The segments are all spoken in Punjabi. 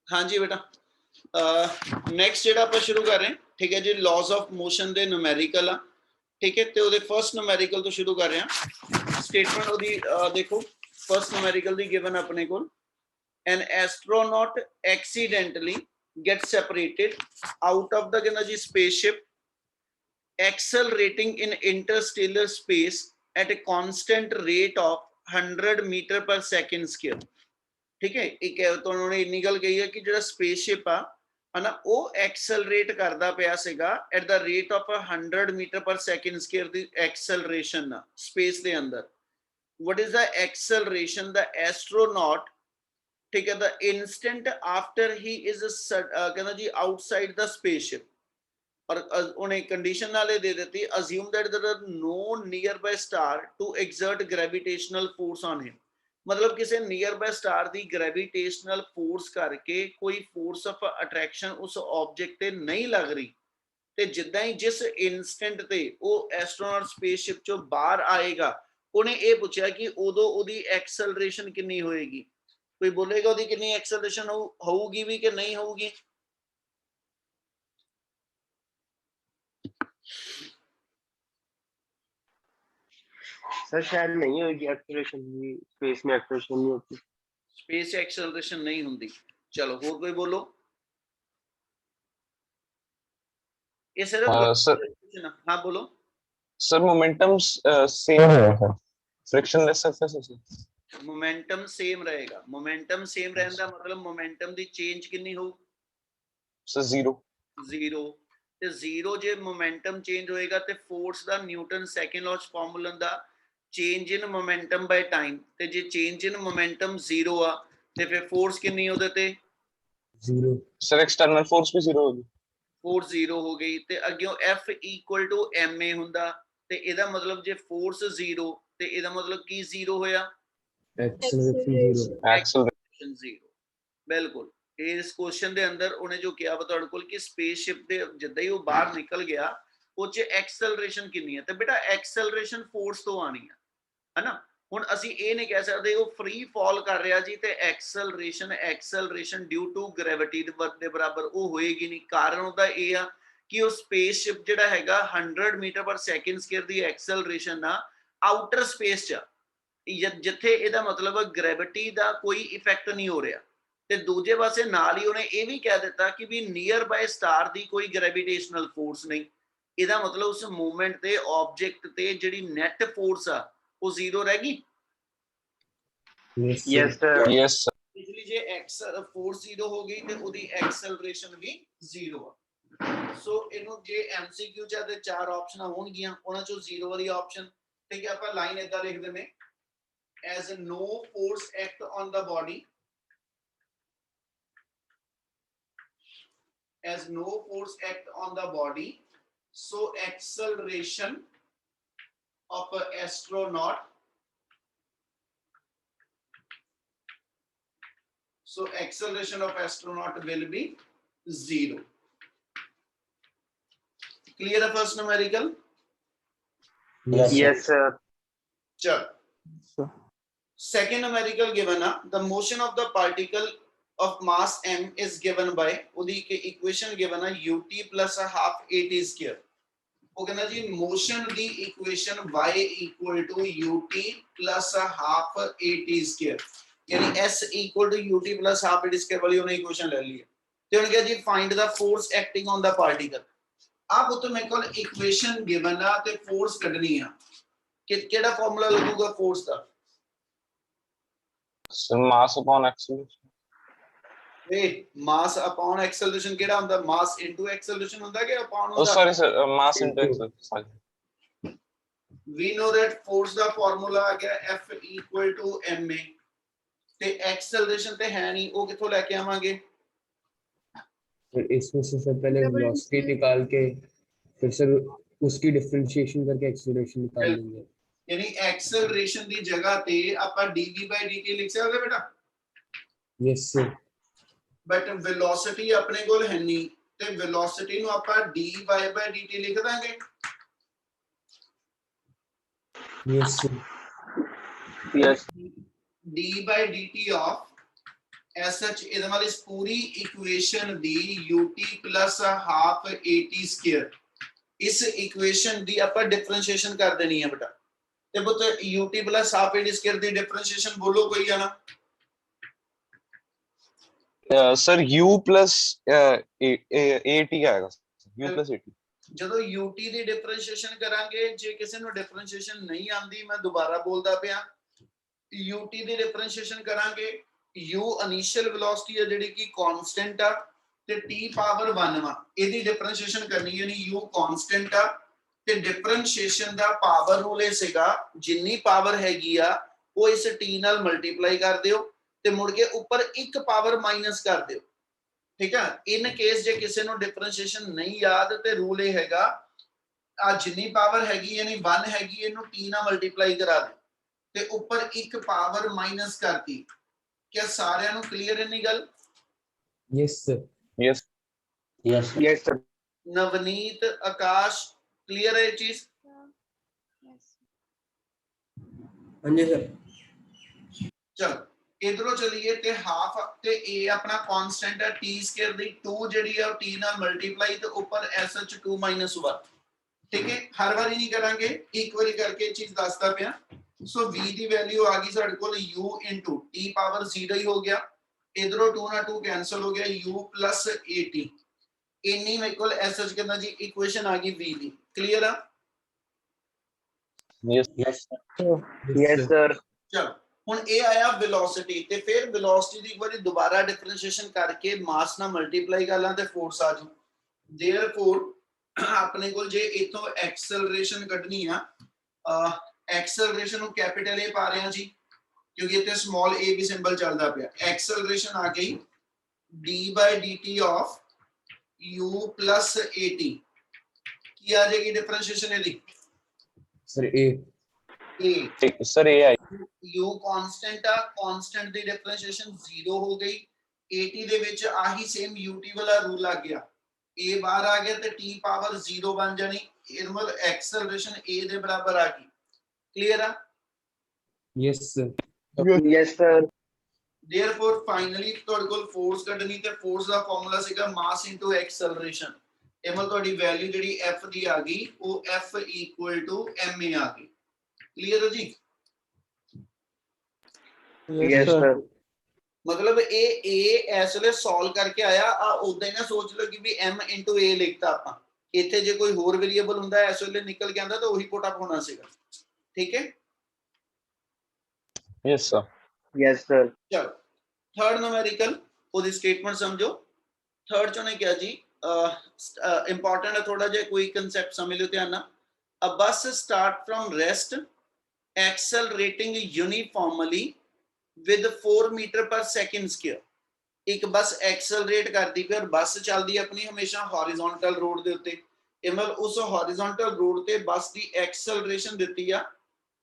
हाँ जी बेटा, नैक्सट जो आप शुरू कर रहे हैं, ठीक है जी, लॉज ऑफ मोशन के न्यूमेरिकल आ, ठीक है, तो फर्स्ट न्यूमेरिकल तो शुरू कर रहे हैं। स्टेटमेंट ओदी देखो, फर्स्ट न्यूमेरिकल दी गिवन अपने को, an astronaut accidentally get separated out of the कहना जी spaceship accelerating in interstellar space at a constant rate of 100 metre per second square. ठीक है, एक तो उन्होंने इन्नी गल कही है कि जो स्पेसशिप आ है ना, वो एक्सेलरेट करता पिया सीगा at the rate of 100 metre per second square the acceleration आ स्पेस दे अंदर। What is the acceleration the astronaut, ठीक है, the instant after he is कहना जी आउटसाइड द स्पेसशिप, और उन्हें कंडीशन नाले दे देती, assume that there are no nearby star to exert gravitational force on him. मतलब किसी नियर बाय स्टार दी ग्रेविटेशनल फोर्स करके कोई फोर्स ऑफ अट्रैक्शन उस ऑब्जेक्ट ते नहीं लग रही, ते जिद्दां ही जिस इंस्टेंट ते वो एस्ट्रोनॉट स्पेसशिप चो बाहर आएगा, उन्हें ये पूछा कि उदों उदी एक्सेलरेशन कितनी होएगी। कोई बोलेगा उदी कितनी एक्सेलरेशन होगी भी कि नहीं होगी? सर शायद नहीं होगी एक्सेलरेशन, स्पेस में एक्सेलरेशन नहीं होती, स्पेस एक्सेलरेशन नहीं होती। चलो और कोई बोलो। ये सिर्फ सर, हाँ बोलो सर मोमेंटम सेम है सर, फ्रिक्शनलेस सरफेस है, मोमेंटम सेम रहेगा। मोमेंटम सेम रहने का मतलब मोमेंटम दी चेंज कितनी हो? Sir zero. जीरो। ते जीरो जे मोमेंटम चेंज होएगा ते फोर्स दा न्यूटन सेकंड लॉ फार्मूला दा change in momentum by time, ते जे चेंज इन मोमेंटम जीरो आ ते फिर फोर्स कितनी होदे ते जीरो। सर एक्सटर्नल फोर्स भी जीरो होगी, फोर्स जीरो हो गई, ते अग्यों F इक्वल टू ma हुंदा, ते इहदा मतलब जे फोर्स जीरो ते इहदा मतलब की जीरो होया? Acceleration zero. बिल्कुल, इस क्वेश्चन दे अंदर उन्हें जो किया वा तुहाडे कोल कि स्पेसशिप दे जिद्दां ही वो बाहर निकल गया, वो च एक्सेलरेशन कितनी है, ते बेटा एक्सेलरेशन फोर्स तो आनी है ना। हुण असीं ये नहीं कह सकते वो फ्री फॉल कर रहा जी ते एक्सेलरेशन ड्यू टू ग्रेविटी दे बराबर वो होएगी नहीं। कारण उहदा ये आ कि वो स्पेसशिप जिहड़ा हैगा 100 metre per second square the acceleration uh outer space च, जिथे इहदा मतलब ग्रेविटी दा कोई इफेक्ट नहीं हो रहा, ते दूजे पासे नाल ही उन्हें यह भी कह दिता कि भी नियर बाय स्टार दी कोई ग्रेविटेशनल फोर्स नहीं। इहदा मतलब उस मूवमेंट ते ऑब्जेक्ट ते जिहड़ी नेट फोर्स आ वो जीरो रहेगी। Yes sir, yes sir. इसलिए जे एक्स फोर्स जीरो हो गई ते ओदी एक्सेलरेशन भी जीरो आ। सो इनु जे एमसीक्यू च ते चार ऑप्शन होणगियां, उन्हां चों जीरो वाली ऑप्शन, ठीक है, ਆਪਾਂ लाइन इदा लिख दिंदे, as no force act on the body, as no force act on the body, so acceleration of a astronaut, so acceleration of astronaut will be zero. Clear the first numerical? yes sir. Chal. Second numerical given a, the motion of the particle of mass m is given by udi ke equation given a ut plus a half at square। वो कहना जी मोशन दी equation y equal to ut plus half at square, यानी s equal to ut plus half at square वाली उन्हें इक्वेशन ले ली है। ते उन्हें कहा जी find the force acting on the particle. आप तो मेरे को इक्वेशन गिवन आ ते फोर्स कढनी आ, कि केड़ा फार्मूला लगूगा फोर्स दा? Sir mass upon acceleration. Mass upon acceleration केड़ा हुंदा? मास इनटू एक्सेलरेशन हुंदा कि अपॉन ओ हुंदा? Sorry sir, mass into acceleration. We know that force दा फार्मूला आ गया F इक्वल टू ma, ते एक्सेलरेशन ते है नहीं, वो किथों लेके आवांगे? फिर इसमें से सब पहले वेलोसिटी निकाल के फिर सर उसकी डिफरेंशिएशन करके एक्सेलरेशन निकाल लेंगे। यानी एक्सेलरेशन दी जगह ते आपा dv/dt लिख सकते बेटा? Yes sir. बट वेलोसिटी अपने कोल है नहीं, ते वेलोसिटी नु आपा dy/dt लिख Dange. Yes sir. Yes. d/dt of SH ਇਹਦੇ ਨਾਲ ਇਸ ਪੂਰੀ equation the UT plus half AT square ਇਸ ਇਕੁਏਸ਼ਨ ਦੀ ਆਪਾਂ ਡਿਫਰੈਂਸ਼ੀਏਸ਼ਨ ਕਰ ਦੇਣੀ ਹੈ ਬੇਟਾ ਤੇ ਪੁੱਤ UT plus half AT square the differentiation ਬੋਲੋ ਕੋਈ ਜਾਣਾ सर U plus AT आएगा U plus AT ਜਦੋਂ UT ਦੀ ਡਿਫਰੈਂਸ਼ੀਏਸ਼ਨ ਕਰਾਂਗੇ ਜੇ ਕਿਸੇ ਨੂੰ ਡਿਫਰੈਂਸ਼ੀਏਸ਼ਨ ਨਹੀਂ ਆਂਦੀ ਮੈਂ ਦੁਬਾਰਾ ਬੋਲਦਾ ਪਿਆ UT ਦੀ ਡਿਫਰੈਂਸ਼ੀਏਸ਼ਨ ਕਰਾਂਗੇ U ਇਨੀਸ਼ੀਅਲ ਵੈਲੋਸਿਟੀ ਹੈ ਜਿਹੜੀ ਕਿ ਕਾਂਸਟੈਂਟ ਆ ਤੇ T ਪਾਵਰ 1 ਵਾ ਇਹਦੀ ਡਿਫਰੈਂਸ਼ੀਏਸ਼ਨ ਕਰਨੀ ਯਾਨੀ U ਕਾਂਸਟੈਂਟ ਆ ਤੇ ਡਿਫਰੈਂਸ਼ੀਏਸ਼ਨ ਦਾ ਪਾਵਰ ਰੂਲ ਇਹ ਸੀਗਾ ਜਿੰਨੀ ਪਾਵਰ ਹੈਗੀ ਆ ਉਹ ਇਸ T ਨਾਲ ਮਲਟੀਪਲਾਈ ਕਰ ਦਿਓ ਤੇ ਮੁੜ ਕੇ ਉੱਪਰ ਇੱਕ ਪਾਵਰ ਮਾਈਨਸ ਕਰ ਦਿਓ ਠੀਕ ਆ ਇਨ ਕੇਸ ਜੇ ਕਿਸੇ ਨੂੰ ਡਿਫਰੈਂਸ਼ੀਏਸ਼ਨ ਨਹੀਂ ਯਾਦ ਤੇ ਰੂਲ ਇਹ ਹੈਗਾ ਆ ਜਿੰਨੀ ਪਾਵਰ ਹੈਗੀ ਯਾਨੀ 1 ਹੈਗੀ ਇਹਨੂੰ T ਨਾਲ ਮਲਟੀਪਲਾਈ ਕਰਾ ਦਿਓ ਤੇ ਉੱਪਰ ਇੱਕ ਪਾਵਰ ਮਾਈਨਸ ਕਰਤੀ क्या सारे नु क्लियर है नी गल yes sir yes yes sir Navneet Akash clear है ये चीज हाँ जी सर चलो इधरों चलिए ते हाफ ते a अपना कांस्टेंट है t स्क्वायर दी 2 जेडी है t नाल मल्टीप्लाई ते ऊपर sh2 - 1 ठीक है हर बारी नहीं करांगे एक बारी करके चीज दसदा पिया सो v दी वैल्यू आ गई साडे कोल u * t पावर 0 ही हो गया इधरों 2 ना 2 कैंसिल हो गया u plus at इन्नी मेरे कोल sh कितना जी इक्वेशन आ गई v दी क्लियर है yes yes sir चलो ਹੁਣ ਇਹ ਆਇਆ ਵੈਲੋਸਿਟੀ ਤੇ ਫਿਰ ਵੈਲੋਸਿਟੀ ਦੀ ਇੱਕ ਵਾਰੀ ਦੁਬਾਰਾ ਡਿਫਰੈਂਸ਼ੀਏਸ਼ਨ ਕਰਕੇ ਮਾਸ ਨਾਲ ਮਲਟੀਪਲਾਈ ਕਰ ਲਾਂ ਤੇ ਫੋਰਸ ਆ ਜੂ देयरफॉर ਆਪਣੇ ਕੋਲ ਜੇ ਇਥੋਂ ਐਕਸਲਰੇਸ਼ਨ ਕੱਢਣੀ ਆ एक्सेलरेशन ਨੂੰ कैपिटल A पा रहे हैं जी क्योंकि इतने स्मॉल a भी सिंबल चलता पिया एक्सेलरेशन आ गई d/dt of u plus at की आ जाएगी डिफरेंशिएशन ਇਹਦੀ सर ए sir A आई u कांस्टेंट आ कांस्टेंट ਦੀ डिफरेंशिएशन 0 ਹੋ ਗਈ at ਦੇ ਵਿੱਚ ਆਹੀ ਸੇਮ ut ਵਾਲਾ ਰੂਲ ਆ ਗਿਆ a ਬਾਹਰ ਆ ਗਿਆ ਤੇ t ਪਾਵਰ 0 ਬਣ ਜਾਣੀ ਇਹ ਮਤਲਬ एक्सेलरेशन a ਦੇ ਬਰਾबर ਆ ਗਈ क्लियर है yes sir yes sir therefore finally ਤੁਹਾਡੇ ਕੋਲ ਫੋਰਸ ਕੱਢਣੀ ਤੇ ਫੋਰਸ ਦਾ ਫਾਰਮੂਲਾ ਸੀਗਾ ਮਾਸ ਇਨਟੂ ਐਕਸਲਰੇਸ਼ਨ ਇਹ ਮਤਲਬ ਤੁਹਾਡੀ ਵੈਲਿਊ ਜਿਹੜੀ f ਦੀ ਆ ਗਈ ਉਹ f ma ਆ ਗਈ ਕਲੀਅਰ ਹੈ ਜੀ yes sir मतलब a ਇਸ ਵੇਲੇ ਸੋਲਵ ਕਰਕੇ ਆਇਆ ਆ ਉਦਾਂ ਹੀ ਨਾ ਸੋਚ ਲਓ ਕਿ ਵੀ m into a ਲਿਖਤਾ ਆਪਾਂ ਇੱਥੇ ਜੇ ਕੋਈ ਹੋਰ ਵੇਰੀਏਬਲ ਹੁੰਦਾ ਇਸ ਵੇਲੇ ਨਿਕਲ ਕੇ ਆਂਦਾ ਤਾਂ ਉਹੀ ਪੁੱਟ ਅਪ ਹੋਣਾ ਸੀਗਾ ठीक है yes sir चलो थर्ड न्यूमेरिकल ओदी स्टेटमेंट समझो थर्ड चो ने क्या जी इंपॉर्टेंट है थोड़ा जिहा कोई कांसेप्ट समझ लो ध्यान नाल a bus start from rest accelerating uniformly with 4 meter per second square एक बस एक्सेलरेट करती है और बस चलती अपनी हमेशा हॉरिजॉन्टल रोड दे उत्ते मतलब उस हॉरिजॉन्टल रोड ते बस की एक्सेलरेशन दी है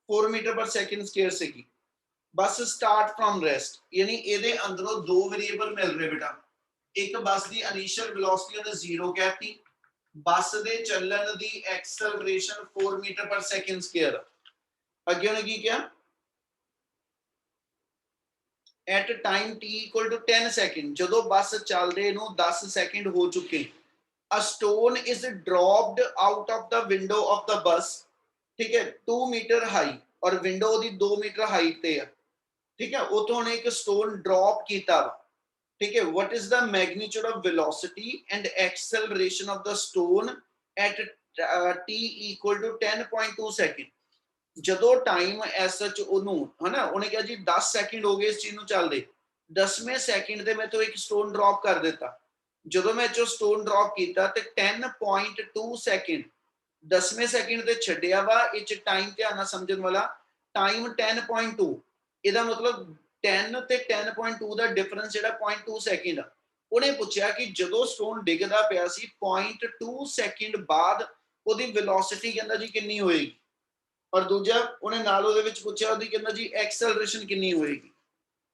4 मीटर पर सेकंड स्क्वायर से की बस स्टार्ट फ्रॉम रेस्ट यानी ਇਹਦੇ ਅੰਦਰੋਂ ਦੋ ਵੇਰੀਏਬਲ ਮਿਲ ਰਹੇ ਬੇਟਾ ਇੱਕ ਬੱਸ ਦੀ ਇਨੀਸ਼ੀਅਲ ਵੈਲੋਸਿਟੀ ਉਹਨੇ 0 ਕਹਿਤੀ ਬੱਸ ਦੇ ਚੱਲਣ ਦੀ acceleration 4 metre per second square ਅੱਗੇ ਉਹਨੇ ਕੀ ਕਿਹਾ at time t equal to 10 second ਜਦੋਂ ਬੱਸ ਚੱਲਦੇ ਨੂੰ 10 ਸੈਕਿੰਡ ਹੋ ਚੁੱਕੇ a stone is dropped out of the window of the bus ठीक है 2 मीटर हाई और विंडो दी 2 मीटर हाइट ते है ठीक है उतों ने एक स्टोन ड्रॉप कीता ठीक है what is the magnitude of velocity and acceleration of the stone eight t equal to 10.2 second ਜਦੋਂ ਟਾਈਮ ਐਸਐਚ ਉਹਨੂੰ ਹਨਾ ਉਹਨੇ ਕਿਹਾ ਜੀ 10 ਸੈਕਿੰਡ ਹੋ ਗਏ ਇਸ ਚੀਜ਼ ਨੂੰ ਚੱਲਦੇ 10ਵੇਂ ਸੈਕਿੰਡ ਤੇ ਮੈਂ ਤੋਂ ਇੱਕ ਸਟੋਨ ਡ੍ਰੌਪ ਕਰ ਦਿੱਤਾ ਜਦੋਂ ਮੈਂ ਚੋ ਸਟੋਨ ਡ੍ਰੌਪ ਕੀਤਾ ਤੇ 10.2 ਸੈਕਿੰਡ 10ਵੇਂ ਸੈਕਿੰਡ ਤੇ ਛੱਡਿਆ ਵਾ ਇਹ ਚ ਟਾਈਮ ਧਿਆਨ ਨਾਲ ਸਮਝਣ ਵਾਲਾ ਟਾਈਮ 10.2 ਇਹਦਾ ਮਤਲਬ 10 ਤੇ 10.2 ਦਾ ਡਿਫਰੈਂਸ ਜਿਹੜਾ 0.2 ਸੈਕਿੰਡ ਆ ਉਹਨੇ ਪੁੱਛਿਆ ਕਿ ਜਦੋਂ ਸਟੋਨ ਡਿੱਗਦਾ ਪਿਆ ਸੀ 0.2 ਸੈਕਿੰਡ ਬਾਅਦ ਉਹਦੀ ਵੈਲੋਸਿਟੀ ਕਹਿੰਦਾ ਜੀ ਕਿੰਨੀ ਹੋਏਗੀ और दूजा उन्हें नाल ਉਹਦੇ ਵਿੱਚ ਪੁੱਛਿਆ ਉਹਦੀ ਕਹਿੰਦਾ ਜੀ ਐਕਸਲਰੇਸ਼ਨ ਕਿੰਨੀ ਹੋਏਗੀ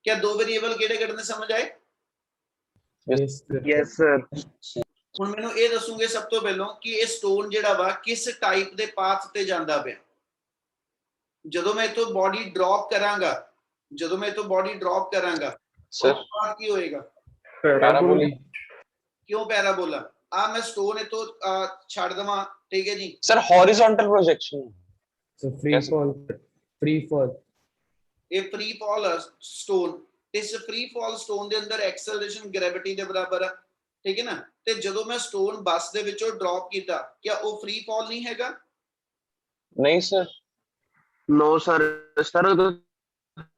क्या दो वेरिएबल ਕਿਹੜੇ ਕੱਢਨੇ ਸਮਝ ਆਏ yes sir ਹੁਣ ਮੈਨੂੰ ਇਹ ਦੱਸੋਗੇ ਸਭ ਤੋਂ ਪਹਿਲਾਂ ਕਿ ਇਹ ਸਟੋਨ ਜਿਹੜਾ ਵਾ ਕਿਸ ਟਾਈਪ ਦੇ ਪਾਥ ਤੇ ਜਾਂਦਾ ਪਿਆ ਜਦੋਂ ਮੈਂ ਇਥੋਂ ਬਾਡੀ ਡ੍ਰੌਪ ਕਰਾਂਗਾ सर और की होएगा पैराबोलिक क्यों पैराबोला आ मैं स्टोन इतो छाड़ दवा ठीक है जी sir horizontal projection So free Yes, sir. fall, free fall. ਇਹ ਫ੍ਰੀ ਫਾਲ ਸਟੋਨ ਇਸ ਫ੍ਰੀ ਫਾਲ ਸਟੋਨ ਦੇ ਅੰਦਰ ਐਕਸਲਰੇਸ਼ਨ ਗ੍ਰੈਵਿਟੀ ਦੇ ਬਰਾਬਰ ਆ ਠੀਕ ਹੈ ਨਾ ਤੇ ਜਦੋਂ ਮੈਂ ਸਟੋਨ ਬੱਸ ਦੇ ਵਿੱਚੋਂ ਡ੍ਰੌਪ ਕੀਤਾ ਕਿਆ ਉਹ ਫ੍ਰੀ ਫਾਲ ਨਹੀਂ ਹੈਗਾ नहीं sir no sir sir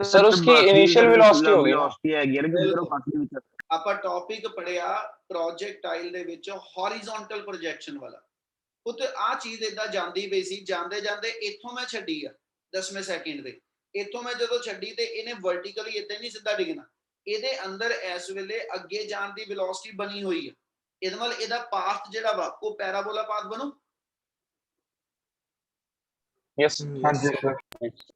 sir उसकी इनिशियल वेलोसिटी होगी ना वेलोसिटी है गियर के अंदर काफी विच ਆਪਾਂ ਟੌਪਿਕ ਪੜਿਆ ਪ੍ਰੋਜੈਕਟਾਈਲ ਦੇ ਵਿੱਚ ਹੌਰੀਜ਼ੌਂਟਲ ਪ੍ਰੋਜੈਕਸ਼ਨ ਵਾਲਾ ਉੱਤੇ ਆ ਚੀਜ਼ ਇਦਾਂ ਜਾਂਦੀ ਪਈ ਸੀ ਜਾਂਦੇ ਜਾਂਦੇ ਇੱਥੋਂ ਮੈਂ ਛੱਡੀ ਆ 10ਵੇਂ ਸੈਕਿੰਡ ਦੇ ਇੱਥੋਂ ਮੈਂ ਜਦੋਂ ਛੱਡੀ ਤੇ ਇਹਨੇ ਵਰਟੀਕਲੀ ਇਦਾਂ ਨਹੀਂ ਸਿੱਧਾ ਡਿੱਗਣਾ ਇਹਦੇ ਅੰਦਰ ਇਸ ਵੇਲੇ ਅੱਗੇ ਜਾਣ ਦੀ ਵੈਲੋਸਿਟੀ ਬਣੀ ਹੋਈ ਆ ਇਹਦੇ ਨਾਲ ਇਹਦਾ ਪਾਥ ਜਿਹੜਾ ਵਾ ਉਹ ਪੈਰਾਬੋਲਾ ਪਾਥ ਬਣੂ यस हाँ जी सर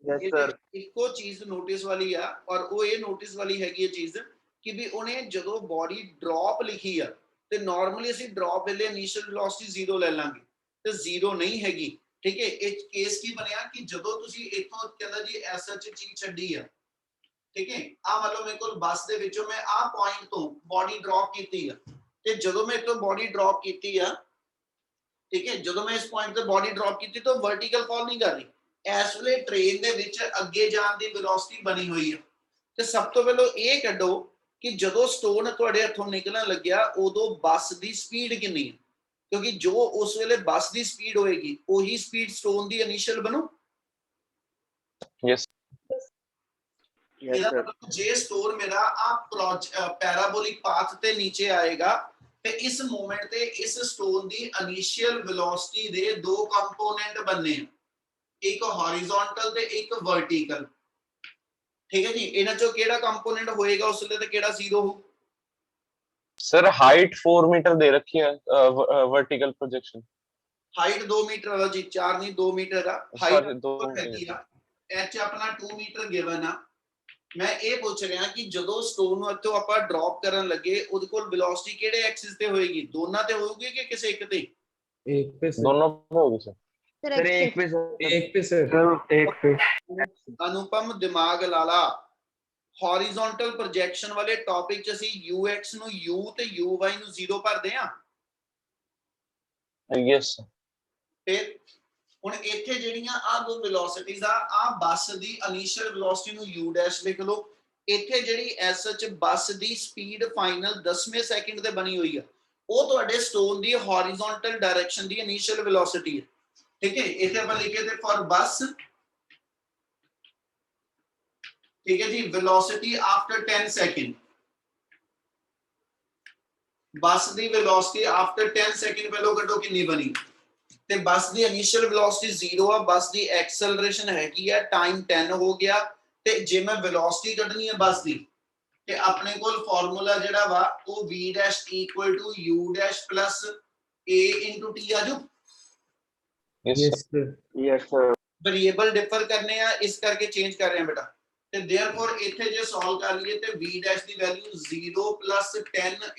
यस सर ਇੱਕੋ ਚੀਜ਼ ਨੋਟਿਸ ਵਾਲੀ ਆ ਔਰ ਉਹ ਇਹ ਨੋਟਿਸ ਵਾਲੀ ਹੈਗੀ ਇਹ ਚੀਜ਼ ਕਿ ਵੀ ਉਹਨੇ ਜਦੋਂ ਬੋਡੀ ਡ੍ਰੌਪ ਲਿਖੀ ਆ ਤੇ ਨਾਰਮਲੀ ਅਸੀਂ ਡ੍ਰੌਪ ਵੇਲੇ ਇਨੀਸ਼ੀਅਲ ਵੈਲੋਸਿਟੀ 0 ਲੈ ਲਾਂਗੇ ਤੇ 0 ਨਹੀਂ ਹੈਗੀ ਠੀਕ ਹੈ ਇਹ ਕੇਸ ਕੀ ਬਣਿਆ ਕਿ ਜਦੋਂ ਤੁਸੀਂ ਇੱਥੋਂ ਕਹਿੰਦਾ ਜੀ ਐਸਐਚ ਚੀਜ਼ ਛੱਡੀ ਆ ਠੀਕ ਹੈ ਆ ਮਤਲਬ ਮੇਰੇ ਕੋਲ ਬੱਸ ਦੇ ਵਿੱਚੋਂ ਮੈਂ ਆ ਪੁਆਇੰਟ ਤੋਂ ਬੋਡੀ ਡ੍ਰੌਪ ਕੀਤੀ ਆ ਤੇ ਜਦੋਂ ਮੈਂ ਇੱਥੋਂ ਬੋਡੀ ਡ੍ਰੌਪ ਕੀਤੀ ਆ ਠੀਕ ਹੈ ਜਦੋਂ ਮੈਂ ਇਸ ਪੁਆਇੰਟ ਤੇ ਬੋਡੀ ਡ੍ਰੌਪ ਕੀਤੀ ਤਾਂ ਵਰਟੀਕਲ ਫਾਲ ਨਹੀਂ ਕਰ ਰਹੀ ਇਸ ਵੇਲੇ ਟ੍ਰੇਨ ਦੇ ਵਿੱਚ ਅੱਗੇ ਜਾਣ ਦੀ ਵੈਲੋਸਿਟੀ ਬਣੀ ਹੋਈ ਆ ਤੇ ਸਭ ਤੋਂ ਪਹਿਲਾਂ ਇਹ ਕੱਢੋ ਕਿ ਜਦੋਂ ਸਟੋਨ ਤੁਹਾਡੇ ਹੱਥੋਂ ਨਿਕਲਣ ਲੱਗਿਆ ਉਦੋਂ ਬੱਸ ਦੀ ਸਪੀਡ ਕਿੰਨੀ ਹੈ ਕਿਉਂਕਿ ਜੋ ਉਸ ਵੇਲੇ ਬੱਸ ਦੀ ਸਪੀਡ ਹੋਏਗੀ ਉਹੀ ਸਪੀਡ ਸਟੋਨ ਦੀ ਇਨੀਸ਼ੀਅਲ ਬਣੂ यस यस सर ਜੇ ਸਟੋਨ ਮੇਰਾ ਆ ਪੈਰਾਬੋਲਿਕ ਪਾਥ ਤੇ ਨੀਚੇ ਆਏਗਾ ਤੇ ਇਸ ਮੂਮੈਂਟ ਤੇ ਇਸ ਸਟੋਨ ਦੀ ਇਨੀਸ਼ੀਅਲ ਵੈਲੋਸਿਟੀ ਦੇ ਦੋ ਕੰਪੋਨੈਂਟ ਬਣਨੇ ਆ ਇੱਕ ਹੌਰੀਜ਼ੌਂਟਲ ਤੇ ਇੱਕ ਵਰਟੀਕਲ ਠੀਕ ਹੈ ਜੀ ਇਹਨਾਂ ਚੋਂ ਕਿਹੜਾ ਕੰਪੋਨੈਂਟ ਹੋਏਗਾ ਉਸ ਵੇਲੇ ਤੇ ਕਿਹੜਾ ਜ਼ੀਰੋ ਹੋ सर हाइट 4 मीटर दे रखी है वर्टिकल प्रोजेक्शन ਹਾਈਟ 2 ਮੀਟਰ ਆ ਜੀ 4 ਨਹੀਂ 2 ਮੀਟਰ ਆ ਹਾਈਟ सॉरी 2 ਹੈਗੀ ਆ ਐਚ ਆਪਣਾ 2 ਮੀਟਰ ਗਿਵਨ ਆ ਮੈਂ ਇਹ ਪੁੱਛ ਰਿਹਾ ਕਿ ਜਦੋਂ ਸਟੋਨ ਨੂੰ ਇੱਥੋਂ ਆਪਾਂ ਡ੍ਰੌਪ ਕਰਨ ਲੱਗੇ ਉਹਦੇ ਕੋਲ ਵੈਲੋਸਿਟੀ ਕਿਹੜੇ ਐਕਸਿਸ ਤੇ ਹੋਏਗੀ ਦੋਨਾਂ ਤੇ ਹੋਊਗੀ ਕਿ ਕਿਸੇ ਇੱਕ ਤੇ एक पे सर, दोनों पे होगी सर सर एक पे सर एक पे सर, सर एक पे ਅਨੁਪਮ ਦਿਮਾਗ ਲਾਲਾ ਹੌਰੀਜ਼ੌਂਟਲ ਪ੍ਰੋਜੈਕਸ਼ਨ ਵਾਲੇ ਟੌਪਿਕ ਚ ਅਸੀਂ ux ਨੂੰ u ਤੇ uy ਨੂੰ 0 ਭਰਦੇ ਆ यस सर ਫਿਰ ਹੁਣ ਇੱਥੇ ਜਿਹੜੀਆਂ ਆ ਦੋ ਵੈਲੋਸਿਟੀਜ਼ ਆ ਬੱਸ ਦੀ ਇਨੀਸ਼ੀਅਲ ਵੈਲੋਸਿਟੀ ਨੂੰ u ਡੈਸ਼ ਲਿਖ ਲਓ ਇੱਥੇ ਜਿਹੜੀ ਐਸਐਚ ਬੱਸ ਦੀ ਸਪੀਡ ਫਾਈਨਲ 10ਵੇਂ ਸੈਕਿੰਡ ਤੇ ਬਣੀ ਹੋਈ ਆ ਉਹ ਤੁਹਾਡੇ ਸਟੋਨ ਦੀ ਹੌਰੀਜ਼ੌਂਟਲ ਡਾਇਰੈਕਸ਼ਨ ਦੀ ਇਨੀਸ਼ੀਅਲ ਵੈਲੋਸਿਟੀ ਹੈ ਠੀਕ ਹੈ ਇੱਥੇ ਆਪਾਂ ਲਿਖੇ ਤੇ ਫॉर ਬੱਸ ठीक है जी वेलोसिटी आफ्टर 10 सेकंड बस दी वेलोसिटी आफ्टर 10 सेकंड पहलो कटो कितनी बनी ते बस दी इनिशियल वेलोसिटी 0 है बस दी एक्सेलरेशन हैगी है टाइम 10 हो गया ते जे मैं वेलोसिटी कटनी है बस दी ते अपने कोल फार्मूला जेड़ा वा वो v dash equal to u dash plus a into t आजू yes yes sir, yes sir variable differ करने हैं इस करके चेंज कर रहे हैं बेटा ਤੇ देयरफॉर ਇੱਥੇ ਜੇ ਸੋਲਵ ਕਰ ਲਈਏ ਤੇ v ਡੈਸ਼ ਦੀ ਵੈਲਿਊ 0 10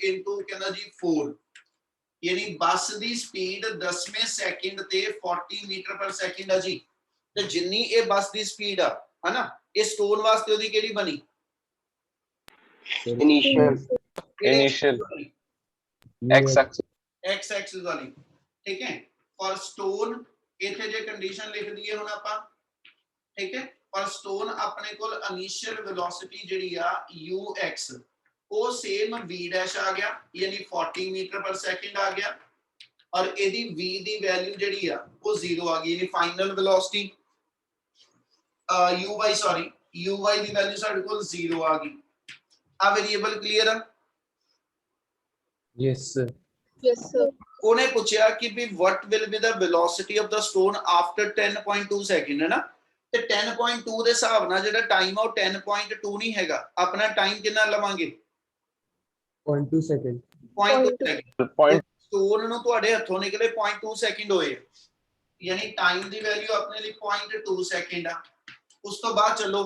ਇਨਟੂ ਕਹਿੰਦਾ ਜੀ 4 ਯਾਨੀ ਬੱਸ ਦੀ ਸਪੀਡ 10ਵੇਂ ਸੈਕਿੰਡ ਤੇ 40 ਮੀਟਰ ਪਰ ਸੈਕਿੰਡ ਆ ਜੀ ਤੇ ਜਿੰਨੀ ਇਹ ਬੱਸ ਦੀ ਸਪੀਡ ਆ ਹਨਾ ਇਹ ਸਟੋਨ ਵਾਸਤੇ ਉਹਦੀ ਕਿਹੜੀ ਬਣੀ initial initial x axis x Axis ਵਾਲੀ ਠੀਕ ਹੈ ਫॉर ਸਟੋਨ ਇੱਥੇ ਜੇ ਕੰਡੀਸ਼ਨ ਲਿਖ ਦਈਏ ਹੁਣ ਆਪਾਂ ਠੀਕ ਹੈ पर स्टोन अपने कोल इनिशियल वेलोसिटी जेडी आ ux वो सेम v डैश आ गया यानी 40 मीटर पर सेकंड आ गया और एदी v दी वैल्यू जेडी आ वो 0 आ गई यानी final velocity uy sorry uy दी वैल्यू साडे कोल 0 आ गई आ वेरिएबल क्लियर है yes sir, Yes, sir. ਉਹਨੇ ਪੁੱਛਿਆ ਕਿ ਵੀ what will be the velocity of the stone after 10.2 second है ना ਤੇ 10.2 ਦੇ ਹਿਸਾਬ ਨਾਲ ਜਿਹੜਾ ਟਾਈਮ ਆ ਉਹ 10.2 ਨਹੀਂ ਹੈਗਾ ਆਪਣਾ ਟਾਈਮ ਕਿੰਨਾ ਲਵਾਂਗੇ 0.2 second, 0.2 ਸੈਕਿੰਡ पॉइंट ਸਟੋਨ ਨੂੰ ਤੁਹਾਡੇ ਹੱਥੋਂ ਨਿਕਲੇ 0.2 ਸੈਕਿੰਡ ਹੋਏ ਯਾਨੀ ਟਾਈਮ ਦੀ ਵੈਲਿਊ ਆਪਣੇ ਲਈ 0.2 ਸੈਕਿੰਡ ਆ ਉਸ ਤੋਂ ਬਾਅਦ ਚਲੋ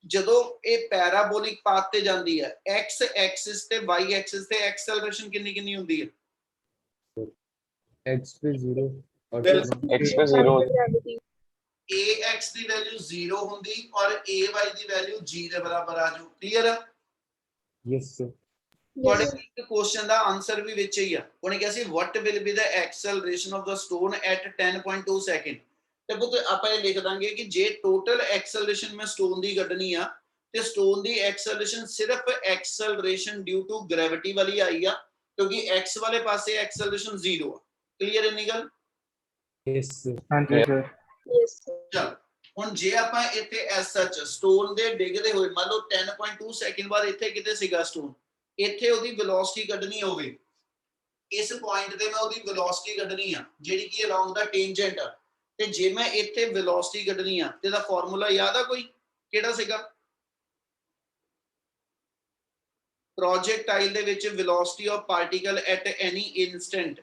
ਜਦੋਂ ਇਹ ਪੈਰਾਬੋਲਿਕ ਪਾਥ ਤੇ ਜਾਂਦੀ ਹੈ x ਐਕਸਿਸ ਤੇ y ਐਕਸਿਸ ਤੇ ਐਕਸਲਰੇਸ਼ਨ ਕਿੰਨੀ ਕਿੰਨੀ ਹੁੰਦੀ ਹੈ x पे 0 और एक्स पे 0 Gravity. ax ਦੀ ਵੈਲਿਊ 0 ਹੁੰਦੀ ਔਰ ay ਦੀ ਵੈਲਿਊ g ਦੇ ਬਰਾਬਰ ਆ ਜੂ ਕਲੀਅਰ ਆ Yes, sir. ਤੁਹਾਡੇ ਇੱਕ ਕੁਐਸਚਨ ਦਾ ਆਨਸਰ ਵੀ ਵਿੱਚ ਹੀ ਆ। ਉਹਨੇ ਕਿਹਾ ਸੀ what will be the acceleration of the stone at 10.2 second. ਤੇ ਪੁੱਤ ਆਪਾਂ ਇਹ ਲਿਖ ਦਾਂਗੇ ਕਿ ਜੇ ਟੋਟਲ ਐਕਸਲਰੇਸ਼ਨ ਮੈਂ ਸਟੋਨ ਦੀ ਕੱਢਣੀ ਆ ਤੇ ਸਟੋਨ ਦੀ ਐਕਸਲਰੇਸ਼ਨ ਸਿਰਫ ਐਕਸਲਰੇਸ਼ਨ ਡਿਊ ਟੂ ਗ੍ਰੈਵਿਟੀ ਵਾਲੀ ਆਈ ਆ, ਕਿਉਂਕਿ x ਵਾਲੇ ਪਾਸੇ ਐਕਸਲਰੇਸ਼ਨ 0 ਆ। ਕਲੀਅਰ ਇੰਨੀ ਗੱਲ? Yes, sir. ਹਾਂਜੀ ਸਰ। ਚਲ ਹੁਣ ਜੇ ਆਪਾਂ ਇੱਥੇ ਐਸ ਸੱਚ ਸਟੋਨ ਦੇ ਡਿੱਗਦੇ ਹੋਏ ਮੰਨ ਲਓ 10.2 ਸੈਕਿੰਡ ਬਾਅਦ ਇੱਥੇ ਕਿਤੇ ਸੀਗਾ ਸਟੋਨ, ਇੱਥੇ ਉਹਦੀ ਵੈਲੋਸਿਟੀ ਕੱਢਣੀ ਹੋਵੇ, ਇਸ ਪੁਆਇੰਟ ਤੇ ਮੈਂ ਉਹਦੀ ਵੈਲੋਸਿਟੀ ਕੱਢਣੀ ਆ ਜਿਹੜੀ ਕਿ ਅਲੋਂਗ ਦਾ ਟੈਂਜੈਂਟ ਆ, ਤੇ ਜੇ ਮੈਂ ਇੱਥੇ ਵੈਲੋਸਿਟੀ ਕੱਢਣੀ ਆ ਤੇ ਦਾ ਫਾਰਮੂਲਾ ਯਾਦ ਆ ਕੋਈ? ਕਿਹੜਾ ਸੀਗਾ? ਪ੍ਰੋਜੈਕਟਾਈਲ ਦੇ ਵਿੱਚ velocity of particle at any instant.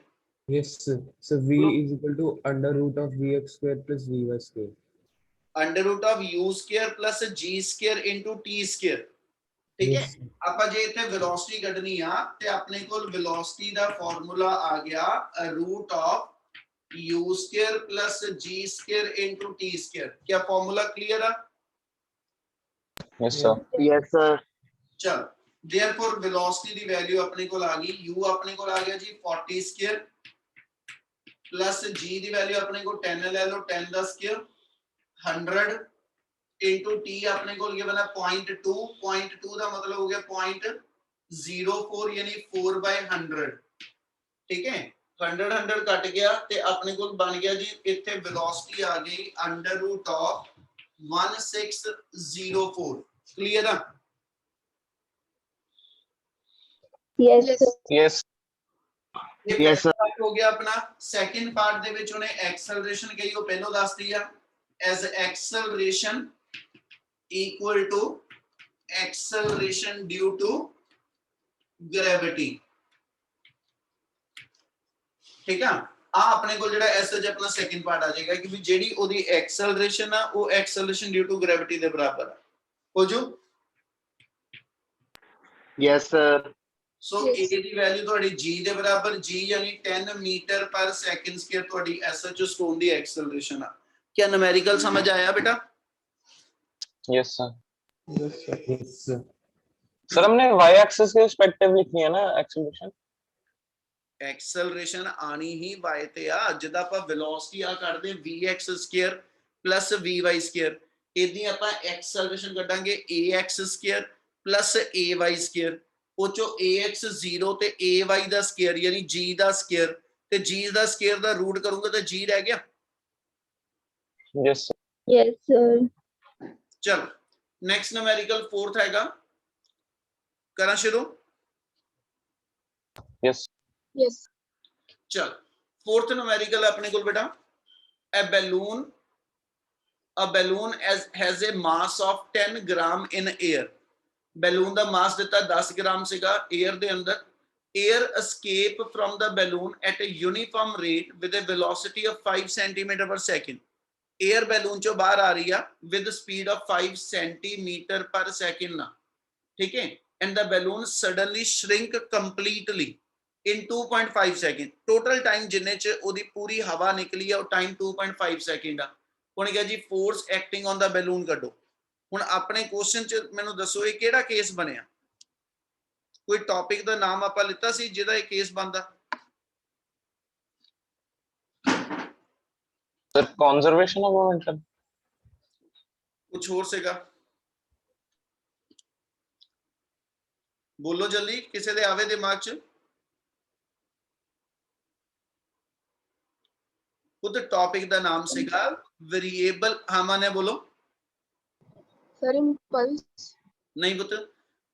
Yes, sir. So V is equal to under root of Vx square plus Vy square. Under route of u square plus g square into t square. ਠੀਕ ਹੈ, Yes, sir. ਆਪਾਂ ਜੇ ਇੱਥੇ ਵੈਲੋਸਿਟੀ ਕੱਢਣੀ ਆ ਤੇ ਆਪਣੇ ਕੋਲ ਵੈਲੋਸਿਟੀ ਦਾ ਫਾਰਮੂਲਾ ਆ ਗਿਆ root of u square plus g square into t square. ਕੀ ਫਾਰਮੂਲਾ ਕਲੀਅਰ ਆ? Yes, sir. Yes sir. ਚਲ देयरफॉर वेलोसिटी ਦੀ ਵੈਲਿਊ ਆਪਣੇ ਕੋਲ ਆ ਗਈ, u ਆਪਣੇ ਕੋਲ ਆ ਗਿਆ ਜੀ 40 ਸਕੁਅਰ ਪਲੱਸ g ਦੀ ਵੈਲਿਊ ਆਪਣੇ ਕੋਲ 10 ਲੈ ਲਓ, 10 ਦਾ ਸਕੁਅਰ 100 ਇਨਟੂ t ਆਪਣੇ ਕੋਲ ਗਿਵਨ ਹੈ 0.2, 0.2 ਦਾ ਮਤਲਬ ਹੋ ਗਿਆ 0.04 ਯਾਨੀ 4/100। ਠੀਕ ਹੈ, 100 ਕੱਟ ਗਿਆ ਤੇ ਆਪਣੇ ਕੋਲ ਬਣ ਗਿਆ ਜੀ ਇੱਥੇ ਵੈਲੋਸਿਟੀ ਆ ਗਈ ਅੰਡਰ ਰੂਟ ਆਫ 1604। ਕਲੀਅਰ ਆ? Yes, sir. Yes. Yes, sir. ਹੋ ਗਿਆ ਆਪਣਾ। ਸੈਕਿੰਡ ਪਾਰਟ ਦੇ ਵਿੱਚ ਉਹਨੇ ਐਕਸਲਰੇਸ਼ਨ ਕਹੀ, ਉਹ ਪਹਿਲਾਂ ਦੱਸਦੀ ਆ as acceleration equal to acceleration due to gravity। ਠੀਕ ਆ, ਆ ਆਪਣੇ ਕੋਲ ਜਿਹੜਾ ਐਸਐਚ ਆਪਣਾ ਸੈਕਿੰਡ ਪਾਰਟ ਆ ਜਾਏਗਾ ਕਿ ਵੀ ਜਿਹੜੀ ਉਹਦੀ ਐਕਸਲਰੇਸ਼ਨ ਆ ਉਹ ਐਕਸਲਰੇਸ਼ਨ ਡਿਊ ਟੂ ਗ੍ਰੈਵਿਟੀ ਦੇ ਬਰਾਬਰ ਆ। ਹੋ ਜੂ? Yes sir. So a the value ਤੁਹਾਡੀ g ਦੇ ਬਰਾਬਰ, g ਯਾਨੀ 10 ਮੀਟਰ ਪਰ ਸੈਕਿੰਡ ਸਕੁਅਰ ਤੁਹਾਡੀ ਐਸਐਚ ਸਟੋਨ ਦੀ ਐਕਸਲਰੇਸ਼ਨ ਆ। क्या न्यूमेरिकल समझ आया बेटा? Yes, sir. Yes, sir. Sir हमने y एक्सिस के रिस्पेक्टिव लिखनी है ना एक्सेलरेशन? एक्सेलरेशन आनी ही y ਤੇ ਆ। ਜਿੱਦਾਂ ਆਪਾਂ ਵੈਲੋਸਿਟੀ ਆ ਕੱਢਦੇ vx square plus vy square, ਇਦਾਂ ਆਪਾਂ ਐਕਸਲਰੇਸ਼ਨ ਕੱਢਾਂਗੇ ax square plus ay square. ਉਹ ਚੋਂ ax 0 ਤੇ ay ਦਾ ਸਕੁਅਰ ਯਾਨੀ g ਦਾ ਸਕੁਅਰ, ਤੇ g ਦਾ ਸਕੁਅਰ ਦਾ ਰੂਟ ਕਰੂੰਗਾ ਤਾਂ g ਰਹਿ ਗਿਆ। Yes, sir. Yes, sir. चलो नेक्स्ट न्यूमेरिकल फोर्थ हैगा, करा शुरू? Yes. Yes. चल फोर्थ न्यूमेरिकल अपने को बेटा a balloon has a mass of 10 gram in air। Balloon ਦਾ ਮਾਸ ਦਿੱਤਾ 10 ਗ੍ਰਾਮ ਸੀਗਾ 에ਅਰ ਦੇ ਅੰਦਰ। air escape from the balloon at a uniform rate with a velocity of 5 centimeter per second। Air balloon चो बाहर आ रही है विद स्पीड ऑफ 5 सेंटीमीटर पर सेकंड ना। ठीक है, and the balloon suddenly shrink completely in 2.5 second. Total time जिन्ने च ओदी पूरी हवा निकली है वो टाइम 2.5 सेकंड आ। हुण क्या जी force acting on the balloon कड्डो। हुण अपने क्वेश्चन च मैनूं दसो ये किहड़ा केस बनिया? कोई टॉपिक दा नाम आपां लिता सी जिहदा ये केस बनदा? Sir, conservation of momentum. कुछ होर सीगा? बोलो जल्दी, किसी दे आवे दिमाग च। खुद टॉपिक दा नाम सीगा वेरिएबल। हाँ माने बोलो। Sir, impulse. नहीं पुत,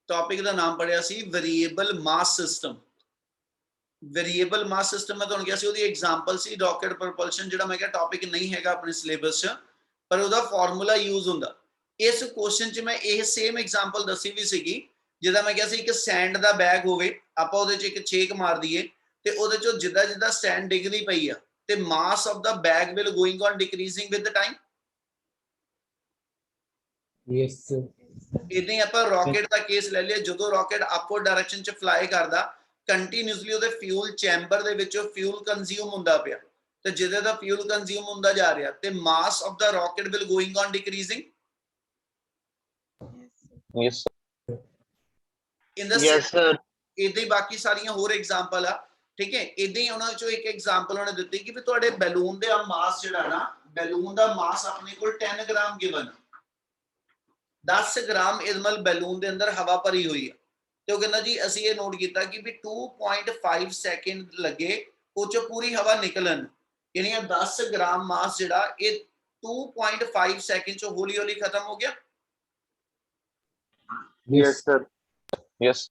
टॉपिक दा नाम पढ़िया सी variable mass system. Variable mass system मैं तुहानू कहा सी ओदी एग्जांपल सी रॉकेट प्रपल्शन, जिहड़ा मैं कहा टॉपिक नहीं हैगा अपने सिलेबस च, पर ओदा फार्मूला यूज हुंदा। इस क्वेश्चन च मैं ये सेम एग्जांपल दसी भी सीगी जिहदा मैं कहा सी एक सैंड दा बैग होवे, आपां ओदे च एक छेक मार दईए ते ओदे चों जिद्दां जिद्दां सैंड डिगदी पई आ ते mass of the bag will going on decreasing with the time. Yes, sir. इदां ही आपां रॉकेट दा केस ले लिया। जदों रॉकेट अपवर्ड डायरेक्शन च फ्लाई करदा कंटीन्यूअसली ਉਹਦੇ ਫਿਊਲ ਚੈਂਬਰ ਦੇ ਵਿੱਚੋਂ ਫਿਊਲ ਕੰਜ਼ਿਊਮ ਹੁੰਦਾ ਪਿਆ, ਤੇ ਜਿਹਦੇ ਦਾ ਫਿਊਲ ਕੰਜ਼ਿਊਮ ਹੁੰਦਾ ਜਾ ਰਿਹਾ ਤੇ mass of the rocket will going on decreasing. Yes, sir. In the Yes, sir. इदां ही बाकी सारियां होर एग्जांपल आ, ठीक है। इदां ही उन्हां चों एक एग्जांपल उन्होंने दित्ती कि भी तुहाडे बैलून दे मास जिहड़ा ना, बैलून दा मास अपने कोल 10 ग्राम गिवन, 10 ग्राम इस मतलब बैलून दे अंदर हवा भरी हुई है, ते वो कहंदा जी असीं ये नोट कीता कि भी 2.5 सैकेंड लगे ਉਹ ਚੋਂ पूरी हवा निकलन, यानी 10 ग्राम मास जिहड़ा ये 2.5 सैकेंड चो हौली हौली खत्म हो गया, Yes, sir. yes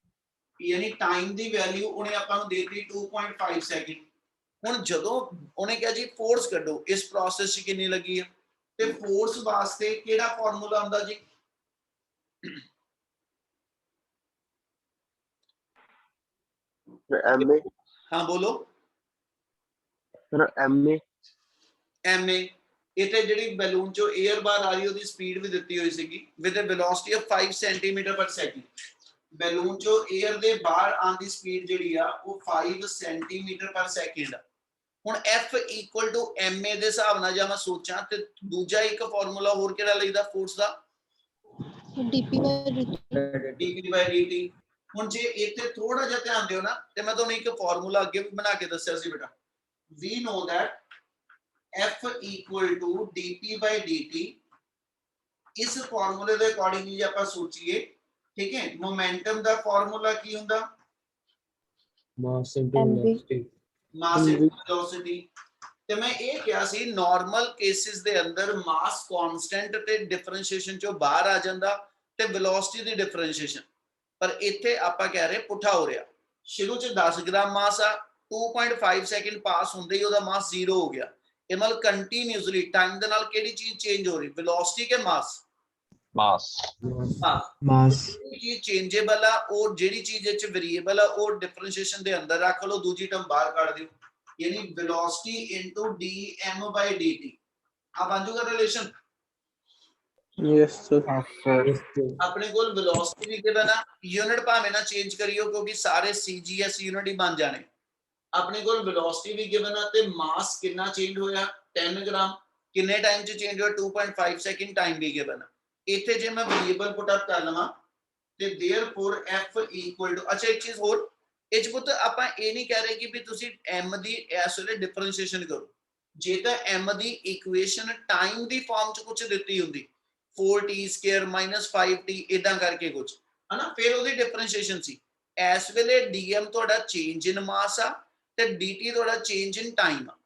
यानी टाइम दी वैल्यू उन्हें आपां नूं देती 2.5 सैकेंड। हुण जदों उन्हें कहा जी फोर्स कड्डो इस प्रोसेस च कितनी लगी है, ते फोर्स वास्ते केड़ा फार्मूला आंदा जी? MA. हाँ बोलो। Sir, MA. MA इथे ਜਿਹੜੀ ਬੈਲੂਨ ਚੋਂ 에ਅਰ ਬਾਹਰ ਆ ਰਹੀ ਉਹਦੀ ਸਪੀਡ ਵੀ ਦਿੱਤੀ ਹੋਈ ਸੀਗੀ with a velocity of 5 centimetre per second. Balloon ਚੋਂ 에ਅਰ ਦੇ ਬਾਹਰ ਆਉਣ ਦੀ ਸਪੀਡ ਜਿਹੜੀ ਆ ਉਹ 5 ਸੈਂਟੀਮੀਟਰ ਪਰ ਸੈਕਿੰਡ ਆ। ਹੁਣ F ਇਕੁਅਲ ਟੂ MA ਦੇ ਹਿਸਾਬ ਨਾਲ ਜੇ ਮੈਂ ਸੋਚਾਂ ਤੇ ਦੂਜਾ ਇੱਕ ਫਾਰਮੂਲਾ ਹੋਰ ਕਿਹੜਾ ਲਈਦਾ ਫੋਰਸ ਦਾ? dp/dt। ਹੁਣ ਜੇ ਇੱਥੇ ਥੋੜਾ ਜਿਹਾ ਧਿਆਨ ਦਿਓ ਨਾ ਤੇ ਮੈਂ ਤੁਹਾਨੂੰ ਇੱਕ ਫਾਰਮੂਲਾ ਅੱਗੇ ਵੀ ਬਣਾ ਕੇ ਦੱਸਿਆ ਸੀ ਬੇਟਾ। we know that F equal to dp/dt इस फार्मूले ਦੇ ਅਕੋਰਡਿੰਗਲੀ ਆਪਾਂ ਸੋਚੀਏ, ਠੀਕ ਹੈ। ਮੋਮੈਂਟਮ ਦਾ ਫਾਰਮੂਲਾ ਕੀ ਹੁੰਦਾ? mass into velocity ਮਾਸ ਇਨਟੂ ਵੈਲੋਸਿਟੀ। ਤੇ ਮੈਂ ਇਹ ਕਿਹਾ ਸੀ ਨਾਰਮਲ ਕੇਸਿਸ ਦੇ ਅੰਦਰ ਮਾਸ ਕਾਂਸਟੈਂਟ ਤੇ ਡਿਫਰੈਂਸ਼ੀਏਸ਼ਨ ਚੋਂ ਬਾਹਰ ਆ ਜਾਂਦਾ ਤੇ ਵੈਲੋਸਿਟੀ ਦੀ ਡਿਫਰੈਂਸ਼ੀਏਸ਼ਨ, ਪਰ ਇੱਥੇ ਆਪਾਂ ਕਹਿ ਰਹੇ ਪੁੱਠਾ ਹੋ ਰਿਹਾ। ਸ਼ੁਰੂ ਚ 10 ਗ੍ਰਾਮ ਮਾਸ ਆ, 2.5 ਸੈਕਿੰਡ ਪਾਸ ਹੁੰਦੇ ਹੀ ਉਹਦਾ ਮਾਸ 0 ਹੋ ਗਿਆ। ਇਹ ਮਤਲਬ ਕੰਟੀਨਿਊਸਲੀ ਟਾਈਮ ਦੇ ਨਾਲ ਕਿਹੜੀ ਚੀਜ਼ ਚੇਂਜ ਹੋ ਰਹੀ, ਵੈਲੋਸਿਟੀ ਕੇ ਮਾਸ? mass mass ਚੀਜ਼ ਚੇਂਜੇਬਲ ਆ, ਉਹ ਜਿਹੜੀ ਚੀਜ਼ ਵਿੱਚ ਵੇਰੀਏਬਲ ਆ ਉਹ ਡਿਫਰੈਂਸ਼ੀਏਸ਼ਨ ਦੇ ਅੰਦਰ ਰੱਖ ਲਓ, ਦੂਜੀ ਟਰਮ ਬਾਹਰ ਕੱਢ ਦਿਓ, यानी वेलोसिटी इनटू dm/dt आ बन जाएगा रिलेशन। Yes, sir. अपने को वेलोसिटी भी गिवन है, यूनिट भावे ना चेंज करियो क्योंकि सारे cgs यूनिट ही बन जाने। अपने को वेलोसिटी भी गिवन है ते मास कितना चेंज होया 10 ग्राम, कितने टाइम च चेंज होया 2.5 सेकंड टाइम भी गिवन है। इथे जे मैं वेरिएबल पुट अप कर लवां ते देयरफॉर f इक्वल टू, अच्छा एक चीज और इच पुत ਆਪਾਂ ਇਹ ਨਹੀਂ ਕਹਿ ਰਹੇ ਕਿ ਵੀ ਤੁਸੀਂ m ਦੀ ਇਸ ਵੇਲੇ ਡਿਫਰੈਂਸ਼ੀਏਸ਼ਨ ਕਰੋ। ਜੇ ਤਾਂ m ਦੀ ਇਕੁਏਸ਼ਨ ਟਾਈਮ ਦੀ ਫਾਰਮ ਚ ਕੁਝ ਦਿੱਤੀ ਹੁੰਦੀ 4t² - 5t ਇਦਾਂ ਕਰਕੇ ਕੁਝ ਹਨਾ, ਫਿਰ ਉਹਦੀ ਡਿਫਰੈਂਸ਼ੀਏਸ਼ਨ ਸੀ। ਇਸ ਵੇਲੇ dm ਤੁਹਾਡਾ ਚੇਂਜ ਇਨ ਮਾਸ ਆ ਤੇ dt ਤੁਹਾਡਾ ਚੇਂਜ ਇਨ ਟਾਈਮ ਆ,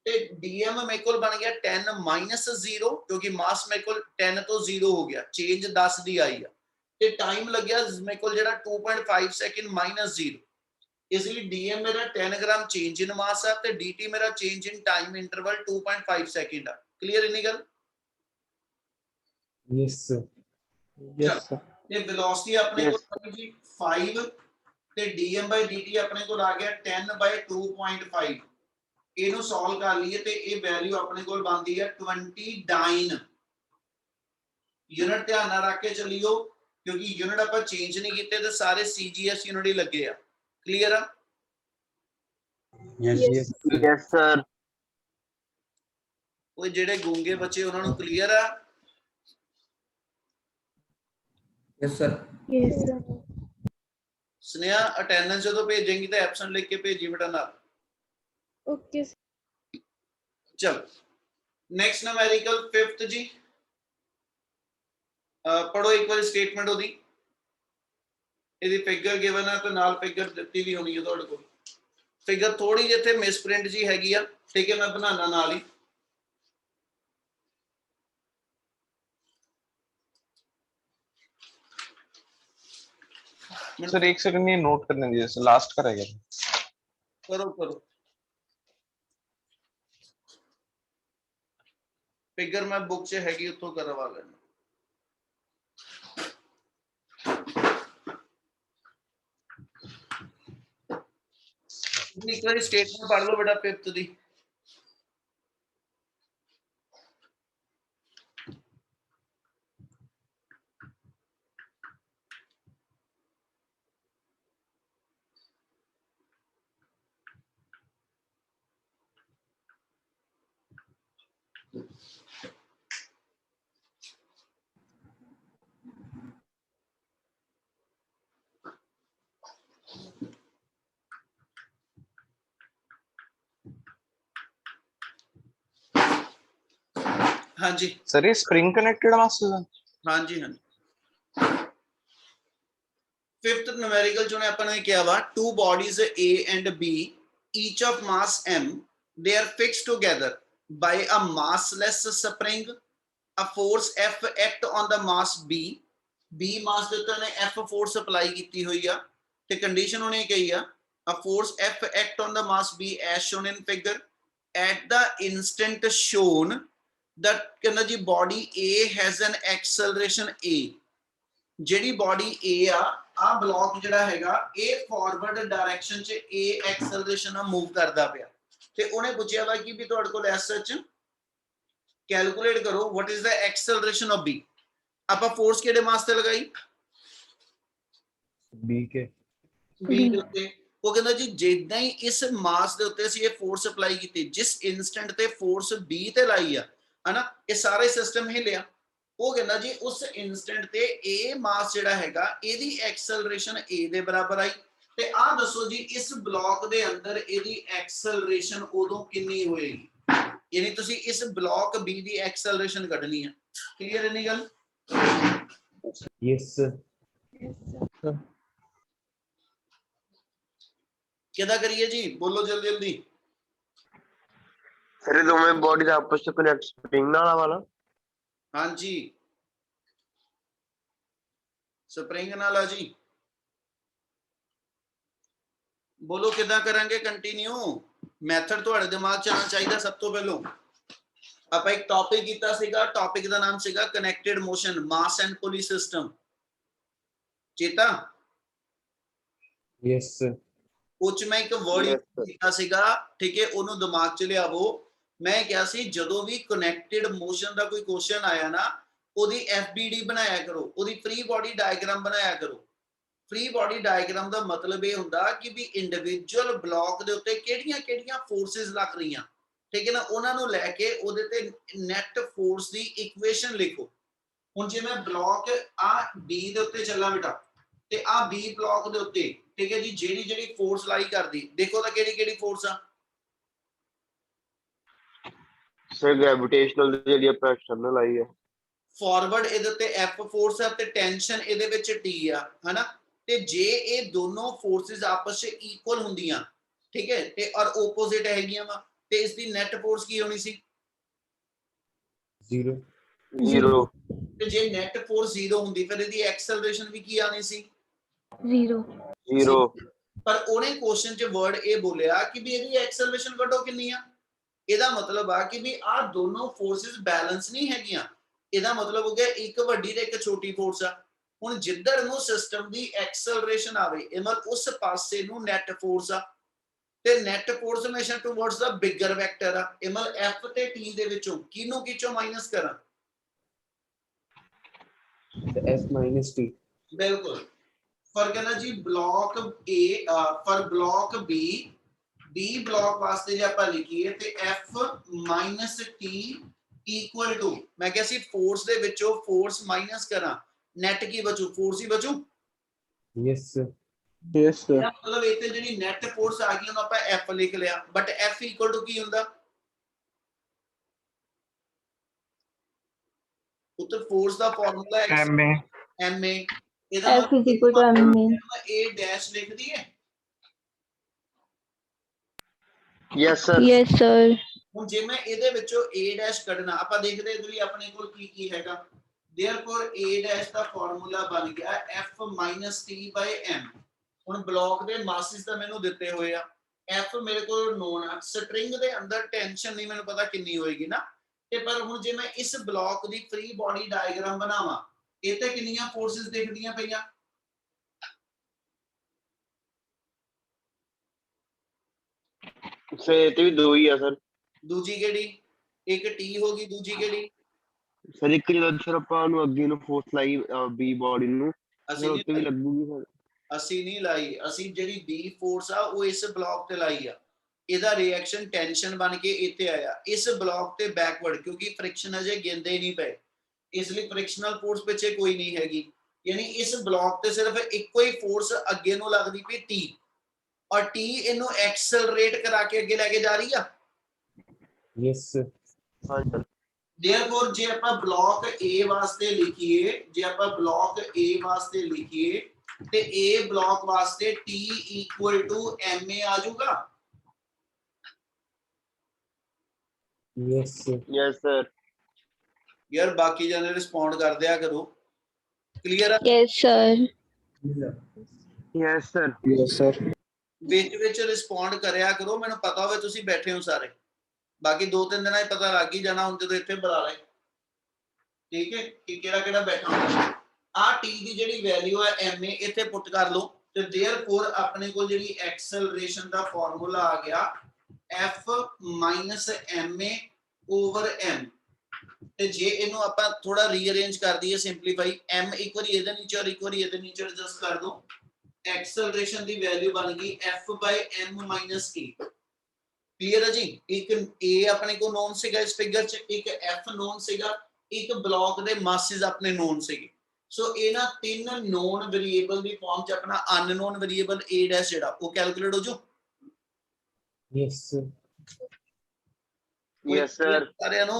ਤੇ dm ਮੇਰੇ ਕੋਲ ਬਣ ਗਿਆ 10 - 0 ਕਿਉਂਕਿ ਮਾਸ ਮੇਰੇ ਕੋਲ 10 ਤੋਂ 0 ਹੋ ਗਿਆ, ਚੇਂਜ 10 ਦੀ ਆਈ ਆ, ਤੇ ਟਾਈਮ ਲੱਗਿਆ ਮੇਰੇ ਕੋਲ ਜਿਹੜਾ 2.5 ਸੈਕਿੰਡ - 0। इसलिए dm मेरा 10 ग्राम चेंज इन मास है ते dt मेरा change in time interval 2.5 second है। क्लियर इन्नी गल? yes sir Yes, sir. ते वेलोसिटी अपने Yes. को जी 5 ते dm/dt अपने को आ गया 10/2.5। ਇਹਨੂੰ ਸੋਲਵ ਕਰ ਲਈਏ ਤੇ ਇਹ ਵੈਲਿਊ ਆਪਣੇ ਕੋਲ ਬਣਦੀ ਹੈ 29 ਯੂਨਿਟ। ਧਿਆਨ ਨਾਲ ਰੱਖ ਕੇ ਚੱਲਿਓ ਕਿਉਂਕਿ ਯੂਨਿਟ ਆਪਾਂ ਚੇਂਜ ਨਹੀਂ ਕੀਤੇ ਤੇ ਸਾਰੇ cgs ਯੂਨਿਟ ਹੀ ਲੱਗੇ ਆ। क्लियर है? yes Yes. Yes, sir. ਉਹ ਜਿਹੜੇ ਗੂੰਗੇ ਬੱਚੇ ਉਹਨਾਂ ਨੂੰ ਕਲੀਅਰ ਆ? yes sir Yes, sir. Sneha attendance जो भेजेंगी तो एब्सेंट लिख के भेजी बेटा ना। Okay. चलो नेक्स्ट न्यूमेरिकल फिफ्थ जी, पढ़ो एक बार स्टेटमेंट ओदी। ਇਹਦੀ ਫਿਗਰ ਗਿਵਨ ਹੈ ਤੇ ਨਾਲ ਫਿਗਰ ਦਿੱਤੀ ਵੀ ਹੋਣੀ ਹੈ ਤੁਹਾਡੇ ਕੋਲ। ਫਿਗਰ ਥੋੜੀ ਜਿਹੀ ਇੱਥੇ ਮਿਸਪ੍ਰਿੰਟ ਜੀ ਹੈਗੀ ਆ, ਠੀਕ ਹੈ, ਮੈਂ ਬਣਾਉਣਾ ਨਾਲ ਹੀ। सर एक सेकंड ये नोट करने दीजिए, लास्ट का रह गया। करो करो फिगर मैं बुक से हैगी उत्थों करवा लेना। एक बार स्टेटमेंट पढ़ लो बेटा फिफ्थ दी। हाँ जी सर ये स्प्रिंग कनेक्टेड मासेस हैं? हाँ जी हाँ जी। फिफ्थ न्यूमेरिकल जो ने अपन ने किया वा, two bodies A and B each of mass m, they are fixed together by a massless spring, a force F act on the mass B mass ਦੇ ਉੱਤੇ ਨੇ F force apply ਕੀਤੀ ਹੋਈ ਆ ਤੇ ਕੰਡੀਸ਼ਨ ਉਹਨੇ ਕਹੀ ਆ, a force F act on the mass B as shown in figure at the instant shown that ਕਹਿੰਦਾ ਜੀ body A has an acceleration A, ਜਿਹੜੀ ਬੋਡੀ A ਆ ਬਲੌਕ ਜਿਹੜਾ ਹੈਗਾ ਇਹ ਫਾਰਵਰਡ ਡਾਇਰੈਕਸ਼ਨ ਚ A ਐਕਸਲਰੇਸ਼ਨ ਨਾਲ ਮੂਵ ਕਰਦਾ ਪਿਆ ਤੇ ਉਹਨੇ ਪੁੱਛਿਆ ਵਾ ਕਿ ਵੀ ਤੁਹਾਡੇ ਕੋਲ ਐਸ ਸੱਚ ਕੈਲਕੂਲੇਟ ਕਰੋ what is the acceleration of B, ਆਪਾਂ ਫੋਰਸ ਕਿਹੜੇ ਮਾਸ ਤੇ ਲਗਾਈ B के B ਦੇ ਉੱਤੇ। ਉਹ ਕਹਿੰਦਾ ਜੀ ਜਿੱਦਾਂ ਹੀ ਇਸ ਮਾਸ ਦੇ ਉੱਤੇ ਅਸੀਂ ਇਹ ਫੋਰਸ ਅਪਲਾਈ ਕੀਤੀ, ਜਿਸ ਇਨਸਟੈਂਟ ਤੇ ਫੋਰਸ B ਤੇ ਲਾਈ ਆ ਹਨਾ, ਇਹ ਸਾਰਾ ਸਿਸਟਮ ਹਿੱਲਿਆ। ਉਹ ਕਹਿੰਦਾ ਜੀ ਉਸ ਇਨਸਟੈਂਟ ਤੇ A ਮਾਸ ਜਿਹੜਾ ਹੈਗਾ ਇਹਦੀ ਐਕਸਲਰੇਸ਼ਨ A ਦੇ ਬਰਾਬਰ ਆਈ ਤੇ ਆਹ ਦੱਸੋ ਜੀ ਇਸ ਬਲੌਕ ਦੇ ਅੰਦਰ ਇਹਦੀ ਐਕਸਲਰੇਸ਼ਨ ਉਦੋਂ ਕਿੰਨੀ ਹੋਏਗੀ, ਯਾਨੀ ਤੁਸੀਂ ਇਸ ਬਲੌਕ B ਦੀ ਐਕਸਲਰੇਸ਼ਨ ਕੱਢਣੀ ਆ। ਕਲੀਅਰ ਹੈ ਨੀ ਗੱਲ? yes sir ਕਿੱਦਾਂ ਕਰੀਏ ਜੀ, ਬੋਲੋ ਜਲਦੀ ਜਲਦੀ। सर ये दोनों बॉडीज आपस में कनेक्ट स्प्रिंग नाल वाला ਹਾਂਜੀ ਸਪਰਿੰਗ ਨਾਲ ਆ ਜੀ, ਬੋਲੋ ਕਿੱਦਾਂ ਕਰਾਂਗੇ ਕੰਟੀਨਿਊ। ਮੈਥਡ ਤੁਹਾਡੇ ਦਿਮਾਗ ਚ ਆਉਣਾ ਚਾਹੀਦਾ ਸਭ ਤੋਂ ਪਹਿਲਾਂ। ਆਪਾਂ ਇੱਕ ਟੌਪਿਕ ਕੀਤਾ ਸੀਗਾ, ਟੌਪਿਕ ਦਾ ਨਾਮ ਸੀਗਾ connected motion mass and pulley system, ਚੇਤਾ? yes sir ਉਹ ਚ ਮੈਂ ਇੱਕ ਵਰਡ ਕੀਤਾ ਸੀਗਾ, ਠੀਕ ਹੈ, ਉਹਨੂੰ ਦਿਮਾਗ ਚ ਲਿਆਵੋ। ਮੈਂ ਕਿਹਾ ਸੀ ਜਦੋਂ ਵੀ ਕਨੈਕਟਡ ਮੋਸ਼ਨ ਦਾ ਕੋਈ ਕੁਐਸਚਨ ਆਇਆ ਨਾ, ਉਹਦੀ FBD ਬਣਾਇਆ ਕਰੋ, ਉਹਦੀ ਫ੍ਰੀ ਬੋਡੀ ਡਾਇਗਰਾਮ ਬਣਾਇਆ ਕਰੋ। ਫ੍ਰੀ ਬੋਡੀ ਡਾਇਗਰਾਮ ਦਾ ਮਤਲਬ ਇਹ ਹੁੰਦਾ ਕਿ ਵੀ ਇੰਡੀਵਿਜੂਅਲ ਬਲੌਕ ਦੇ ਉੱਤੇ ਕਿਹੜੀਆਂ ਕਿਹੜੀਆਂ ਫੋਰਸਿਸ ਲੱਗ ਰਹੀਆਂ, ਠੀਕ ਹੈ ਨਾ, ਉਹਨਾਂ ਨੂੰ ਲੈ ਕੇ ਉਹਦੇ ਤੇ ਨੈਟ ਫੋਰਸ ਦੀ ਇਕੁਏਸ਼ਨ ਲਿਖੋ। ਹੁਣ ਜੇ ਮੈਂ ਬਲੌਕ ਆ B ਦੇ ਉੱਤੇ ਚੱਲਾਂ ਬੇਟਾ ਤੇ ਆ B ਬਲੌਕ ਦੇ ਉੱਤੇ, ਠੀਕ ਹੈ ਜੀ, ਜਿਹੜੀ ਜਿਹੜੀ ਫੋਰਸ ਲਾਈ ਕਰਦੀ, ਦੇਖੋ ਤਾਂ ਕਿਹੜੀ ਕਿਹੜੀ ਫੋਰਸ ਆ। सर ग्रेविटेशनल ਜਿਹੜੀ ਆਪਾਂ ਐਕਸਟਰਨਲ ਆਈ ਹੈ, ਫਾਰਵਰਡ ਇਹਦੇ ਉੱਤੇ F ਫੋਰਸ ਆ ਤੇ ਟੈਂਸ਼ਨ ਇਹਦੇ ਵਿੱਚ T ਆ, ਹਨਾ। ਤੇ ਜੇ ਇਹ ਦੋਨੋਂ ਫੋਰਸਿਸ ਆਪਸ ਵਿੱਚ ਇਕੁਅਲ ਹੁੰਦੀਆਂ, ਠੀਕ ਹੈ, ਤੇ ਔਰ ਆਪੋਜ਼ਿਟ ਹੈਗੀਆਂ ਵਾ, ਤੇ ਇਸ ਦੀ ਨੈਟ ਫੋਰਸ ਕੀ ਹੋਣੀ ਸੀ? zero zero. ਤੇ ਜੇ ਨੈਟ ਫੋਰਸ 0 ਹੁੰਦੀ ਫਿਰ ਇਹਦੀ ਐਕਸਲਰੇਸ਼ਨ ਵੀ ਕੀ ਆਣੀ ਸੀ? zero zero. ਪਰ ਉਹਨੇ ਕੁਐਸਚਨ 'ਚ ਵਰਡ ਇਹ ਬੋਲਿਆ ਕਿ ਵੀ ਇਹਦੀ ਐਕਸਲਰੇਸ਼ਨ ਕੱਢੋ ਕਿੰਨੀ ਆ। ਇਹਦਾ ਮਤਲਬ ਆ ਕਿ ਵੀ ਆ ਦੋਨੋਂ ਫੋਰਸਿਸ ਬੈਲੈਂਸ ਨਹੀਂ ਹੈਗੀਆਂ। ਇਹਦਾ ਮਤਲਬ ਹੋ ਗਿਆ ਇੱਕ ਵੱਡੀ ਤੇ ਇੱਕ ਛੋਟੀ ਫੋਰਸ ਆ। ਹੁਣ ਜਿੱਧਰ ਨੂੰ ਸਿਸਟਮ ਦੀ ਐਕਸਲਰੇਸ਼ਨ ਆਵੇ ਇਹ ਮਤਲਬ ਉਸ ਪਾਸੇ ਨੂੰ ਨੈਟ ਫੋਰਸ ਆ, ਤੇ ਨੈਟ ਫੋਰਸ ਹਮੇਸ਼ਾ ਟੁਵਰਡਸ ਦਾ ਬਿਗਰ ਵੈਕਟਰ ਆ। ਇਹ ਮਤਲਬ F ਤੇ T ਦੇ ਵਿੱਚੋਂ ਕਿਹਨੂੰ ਕਿਚੋਂ ਮਾਈਨਸ ਕਰਾਂ? f minus t ਬਿਲਕੁਲ। ਫਰਕ ਹੈ ਨਾ ਜੀ block A fur block B block ਵਾਸਤੇ ਜੇ ਆਪਾਂ ਲਿਖੀਏ ਤੇ F -T ਇਕੁਅਲ ਟੂ, ਮੈਂ ਕਿਹਾ ਸੀ ਫੋਰਸ ਦੇ ਵਿੱਚੋਂ ਫੋਰਸ ਮਾਈਨਸ ਕਰਾਂ, ਨੈਟ ਕੀ ਬਚੂ? ਫੋਰਸ ਹੀ ਬਚੂ। yes sir yes sir. ਮਤਲਬ ਇੱਥੇ ਜਿਹੜੀ ਨੈਟ ਫੋਰਸ ਆ ਗਈ ਉਹਨੂੰ ਆਪਾਂ F ਲਿਖ ਲਿਆ, ਬਟ F ਇਕੁਅਲ ਟੂ ਕੀ ਹੁੰਦਾ? ਉੱਤੇ ਫੋਰਸ ਦਾ ਫਾਰਮੂਲਾ ਹੈ ma। ਇਹਦਾ F is equal to ma। A dash ਲਿਖ ਦਈਏ। Yes sir. Yes sir। ਹੁਣ ਜੇ ਮੈਂ ਇਹਦੇ ਵਿੱਚੋਂ A ਡੈਸ਼ ਕੱਢਣਾ, ਆਪਾਂ ਦੇਖਦੇ ਹਾਂ ਵੀ ਆਪਣੇ ਕੋਲ ਕੀ ਕੀ ਹੈਗਾ। Therefore A dash the formula ਬਣ ਗਿਆ F -T/m। ਹੁਣ ਬਲੌਕ ਦੇ ਮਾਸਿਸ ਤਾਂ ਮੈਨੂੰ ਦਿੱਤੇ ਹੋਏ ਆ, F ਮੇਰੇ ਕੋਲ ਨੋਨ ਆ, ਸਟ੍ਰਿੰਗ ਦੇ ਅੰਦਰ ਟੈਂਸ਼ਨ ਨਹੀਂ ਮੈਨੂੰ ਪਤਾ ਕਿੰਨੀ ਹੋਏਗੀ ਨਾ, ਤੇ ਪਰ ਹੁਣ ਜੇ ਮੈਂ ਇਸ ਬਲੌਕ ਦੀ ਫ੍ਰੀ ਬੋਡੀ ਡਾਇਗਰਾਮ ਬਣਾਵਾਂ, ਇੱਥੇ ਕਿੰਨੀਆਂ ਫੋਰਸਸ ਦਿਖਦੀਆਂ ਪਈਆਂ? ਸਰ ਤੇ ਵੀ ਦੋ ਹੀ ਆ ਸਰ। ਦੂਜੀ ਕਿਹੜੀ? ਇੱਕ T ਹੋ ਗਈ, ਦੂਜੀ ਕਿਹੜੀ? ਸਰ ਇੱਕ ਜਦੋਂ ਸਰ ਆਪਾਂ ਨੂੰ ਅੱਗੇ ਨੂੰ ਫੋਰਸ ਲਾਈ B ਬੋਡੀ ਨੂੰ, ਅਸੀਂ ਉੱਤੇ ਵੀ ਨਹੀਂ ਲੱਗੂਗੀ ਸਰ। ਅਸੀਂ ਨਹੀਂ ਲਾਈ, ਅਸੀਂ ਜਿਹੜੀ B ਫੋਰਸ ਆ ਉਹ ਇਸ ਬਲੌਕ ਤੇ ਲਾਈ ਆ। ਇਹਦਾ ਰਿਐਕਸ਼ਨ ਟੈਂਸ਼ਨ ਬਣ ਕੇ ਇੱਥੇ ਆਇਆ ਇਸ ਬਲੌਕ ਤੇ ਬੈਕਵਰਡ, ਕਿਉਂਕਿ ਫ੍ਰਿਕਸ਼ਨ ਅਜੇ ਗਿੰਦੇ ਨਹੀਂ ਪਏ, ਇਸ ਲਈ ਫ੍ਰਿਕਸ਼ਨਲ ਫੋਰਸ ਪਿੱਛੇ ਕੋਈ ਨਹੀਂ ਹੈਗੀ। ਯਾਨੀ ਇਸ ਬਲੌਕ ਤੇ ਸਿਰਫ ਇੱਕੋ ਹੀ ਫੋਰਸ ਅੱਗੇ ਨੂੰ ਲੱਗਦੀ ਪਈ T, ਔਰ T ਇਹਨੂੰ ਐਕਸਲਰੇਟ ਕਰਾ ਕੇ ਅੱਗੇ ਲੈ ਕੇ ਜਾ ਰਹੀ ਆ। yes sir ਹਾਂ ਸਰ। therefore ਜੇ ਆਪਾਂ ਬਲਾਕ A ਵਾਸਤੇ ਲਿਖੀਏ ਜੇ ਆਪਾਂ ਬਲਾਕ A ਵਾਸਤੇ ਲਿਖੀਏ ਤੇ A ਬਲਾਕ ਵਾਸਤੇ T = MA ਆ ਜਾਊਗਾ। Yes, sir. Yes, sir. ਯਾਰ ਬਾਕੀ ਜਣੇ ਰਿਸਪੌਂਡ ਕਰ ਦਿਆ ਕਰੋ। ਕਲੀਅਰ ਆ? Yes, sir. Yes, sir. Yes, sir. ਵਿੱਚ ਰਿਸਪੌਂਡ ਕਰਿਆ ਕਰੋ, ਮੈਨੂੰ ਪਤਾ ਹੋਵੇ ਤੁਸੀਂ ਬੈਠੇ ਹੋ ਸਾਰੇ। ਬਾਕੀ 2-3 ਦਿਨਾਂ 'ਚ ਪਤਾ ਲੱਗ ਹੀ ਜਾਣਾ ਹੁਣ ਜਦੋਂ ਇੱਥੇ ਬੁਲਾ ਲੈ, ਠੀਕ ਹੈ ਕਿ ਕਿਹੜਾ ਬੈਠਾ ਹੁੰਦਾ। ਆ T ਦੀ ਜਿਹੜੀ ਵੈਲਿਊ ਹੈ MA ਇੱਥੇ ਪੁੱਟ ਕਰ ਲਓ ਤੇ therefore ਆਪਣੇ ਕੋਲ ਜਿਹੜੀ ਐਕਸਲਰੇਸ਼ਨ ਦਾ ਫਾਰਮੂਲਾ ਆ ਗਿਆ F - MA/m। ਤੇ ਜੇ ਇਹਨੂੰ ਆਪਾਂ ਥੋੜਾ ਰੀਅਰੇਂਜ ਕਰ ਦਈਏ ਸਿੰਪਲੀਫਾਈ, m ਇੱਕ ਵਾਰੀ ਇਹਦੇ ਨੀਚੇ ਔਰ ਇੱਕ ਵਾਰੀ ਇਹਦੇ ਨੀਚੇ ਐਡਜਸਟ ਕਰ ਦੋ, एक्सेलरेशन की वैल्यू बन गई F/m - a। क्लियर है जी? एक a अपने को नोन सीगा इस फिगर च, एक f नोन सीगा, एक ब्लॉक दे मासेस अपने नोन सीगे। सो ये ना तीन नोन वेरिएबल दी फॉर्म च अपना अननोन वेरिएबल a डैश जेड़ा वो कैलकुलेट हो जो। Yes, sir. Yes, sir. सारे नो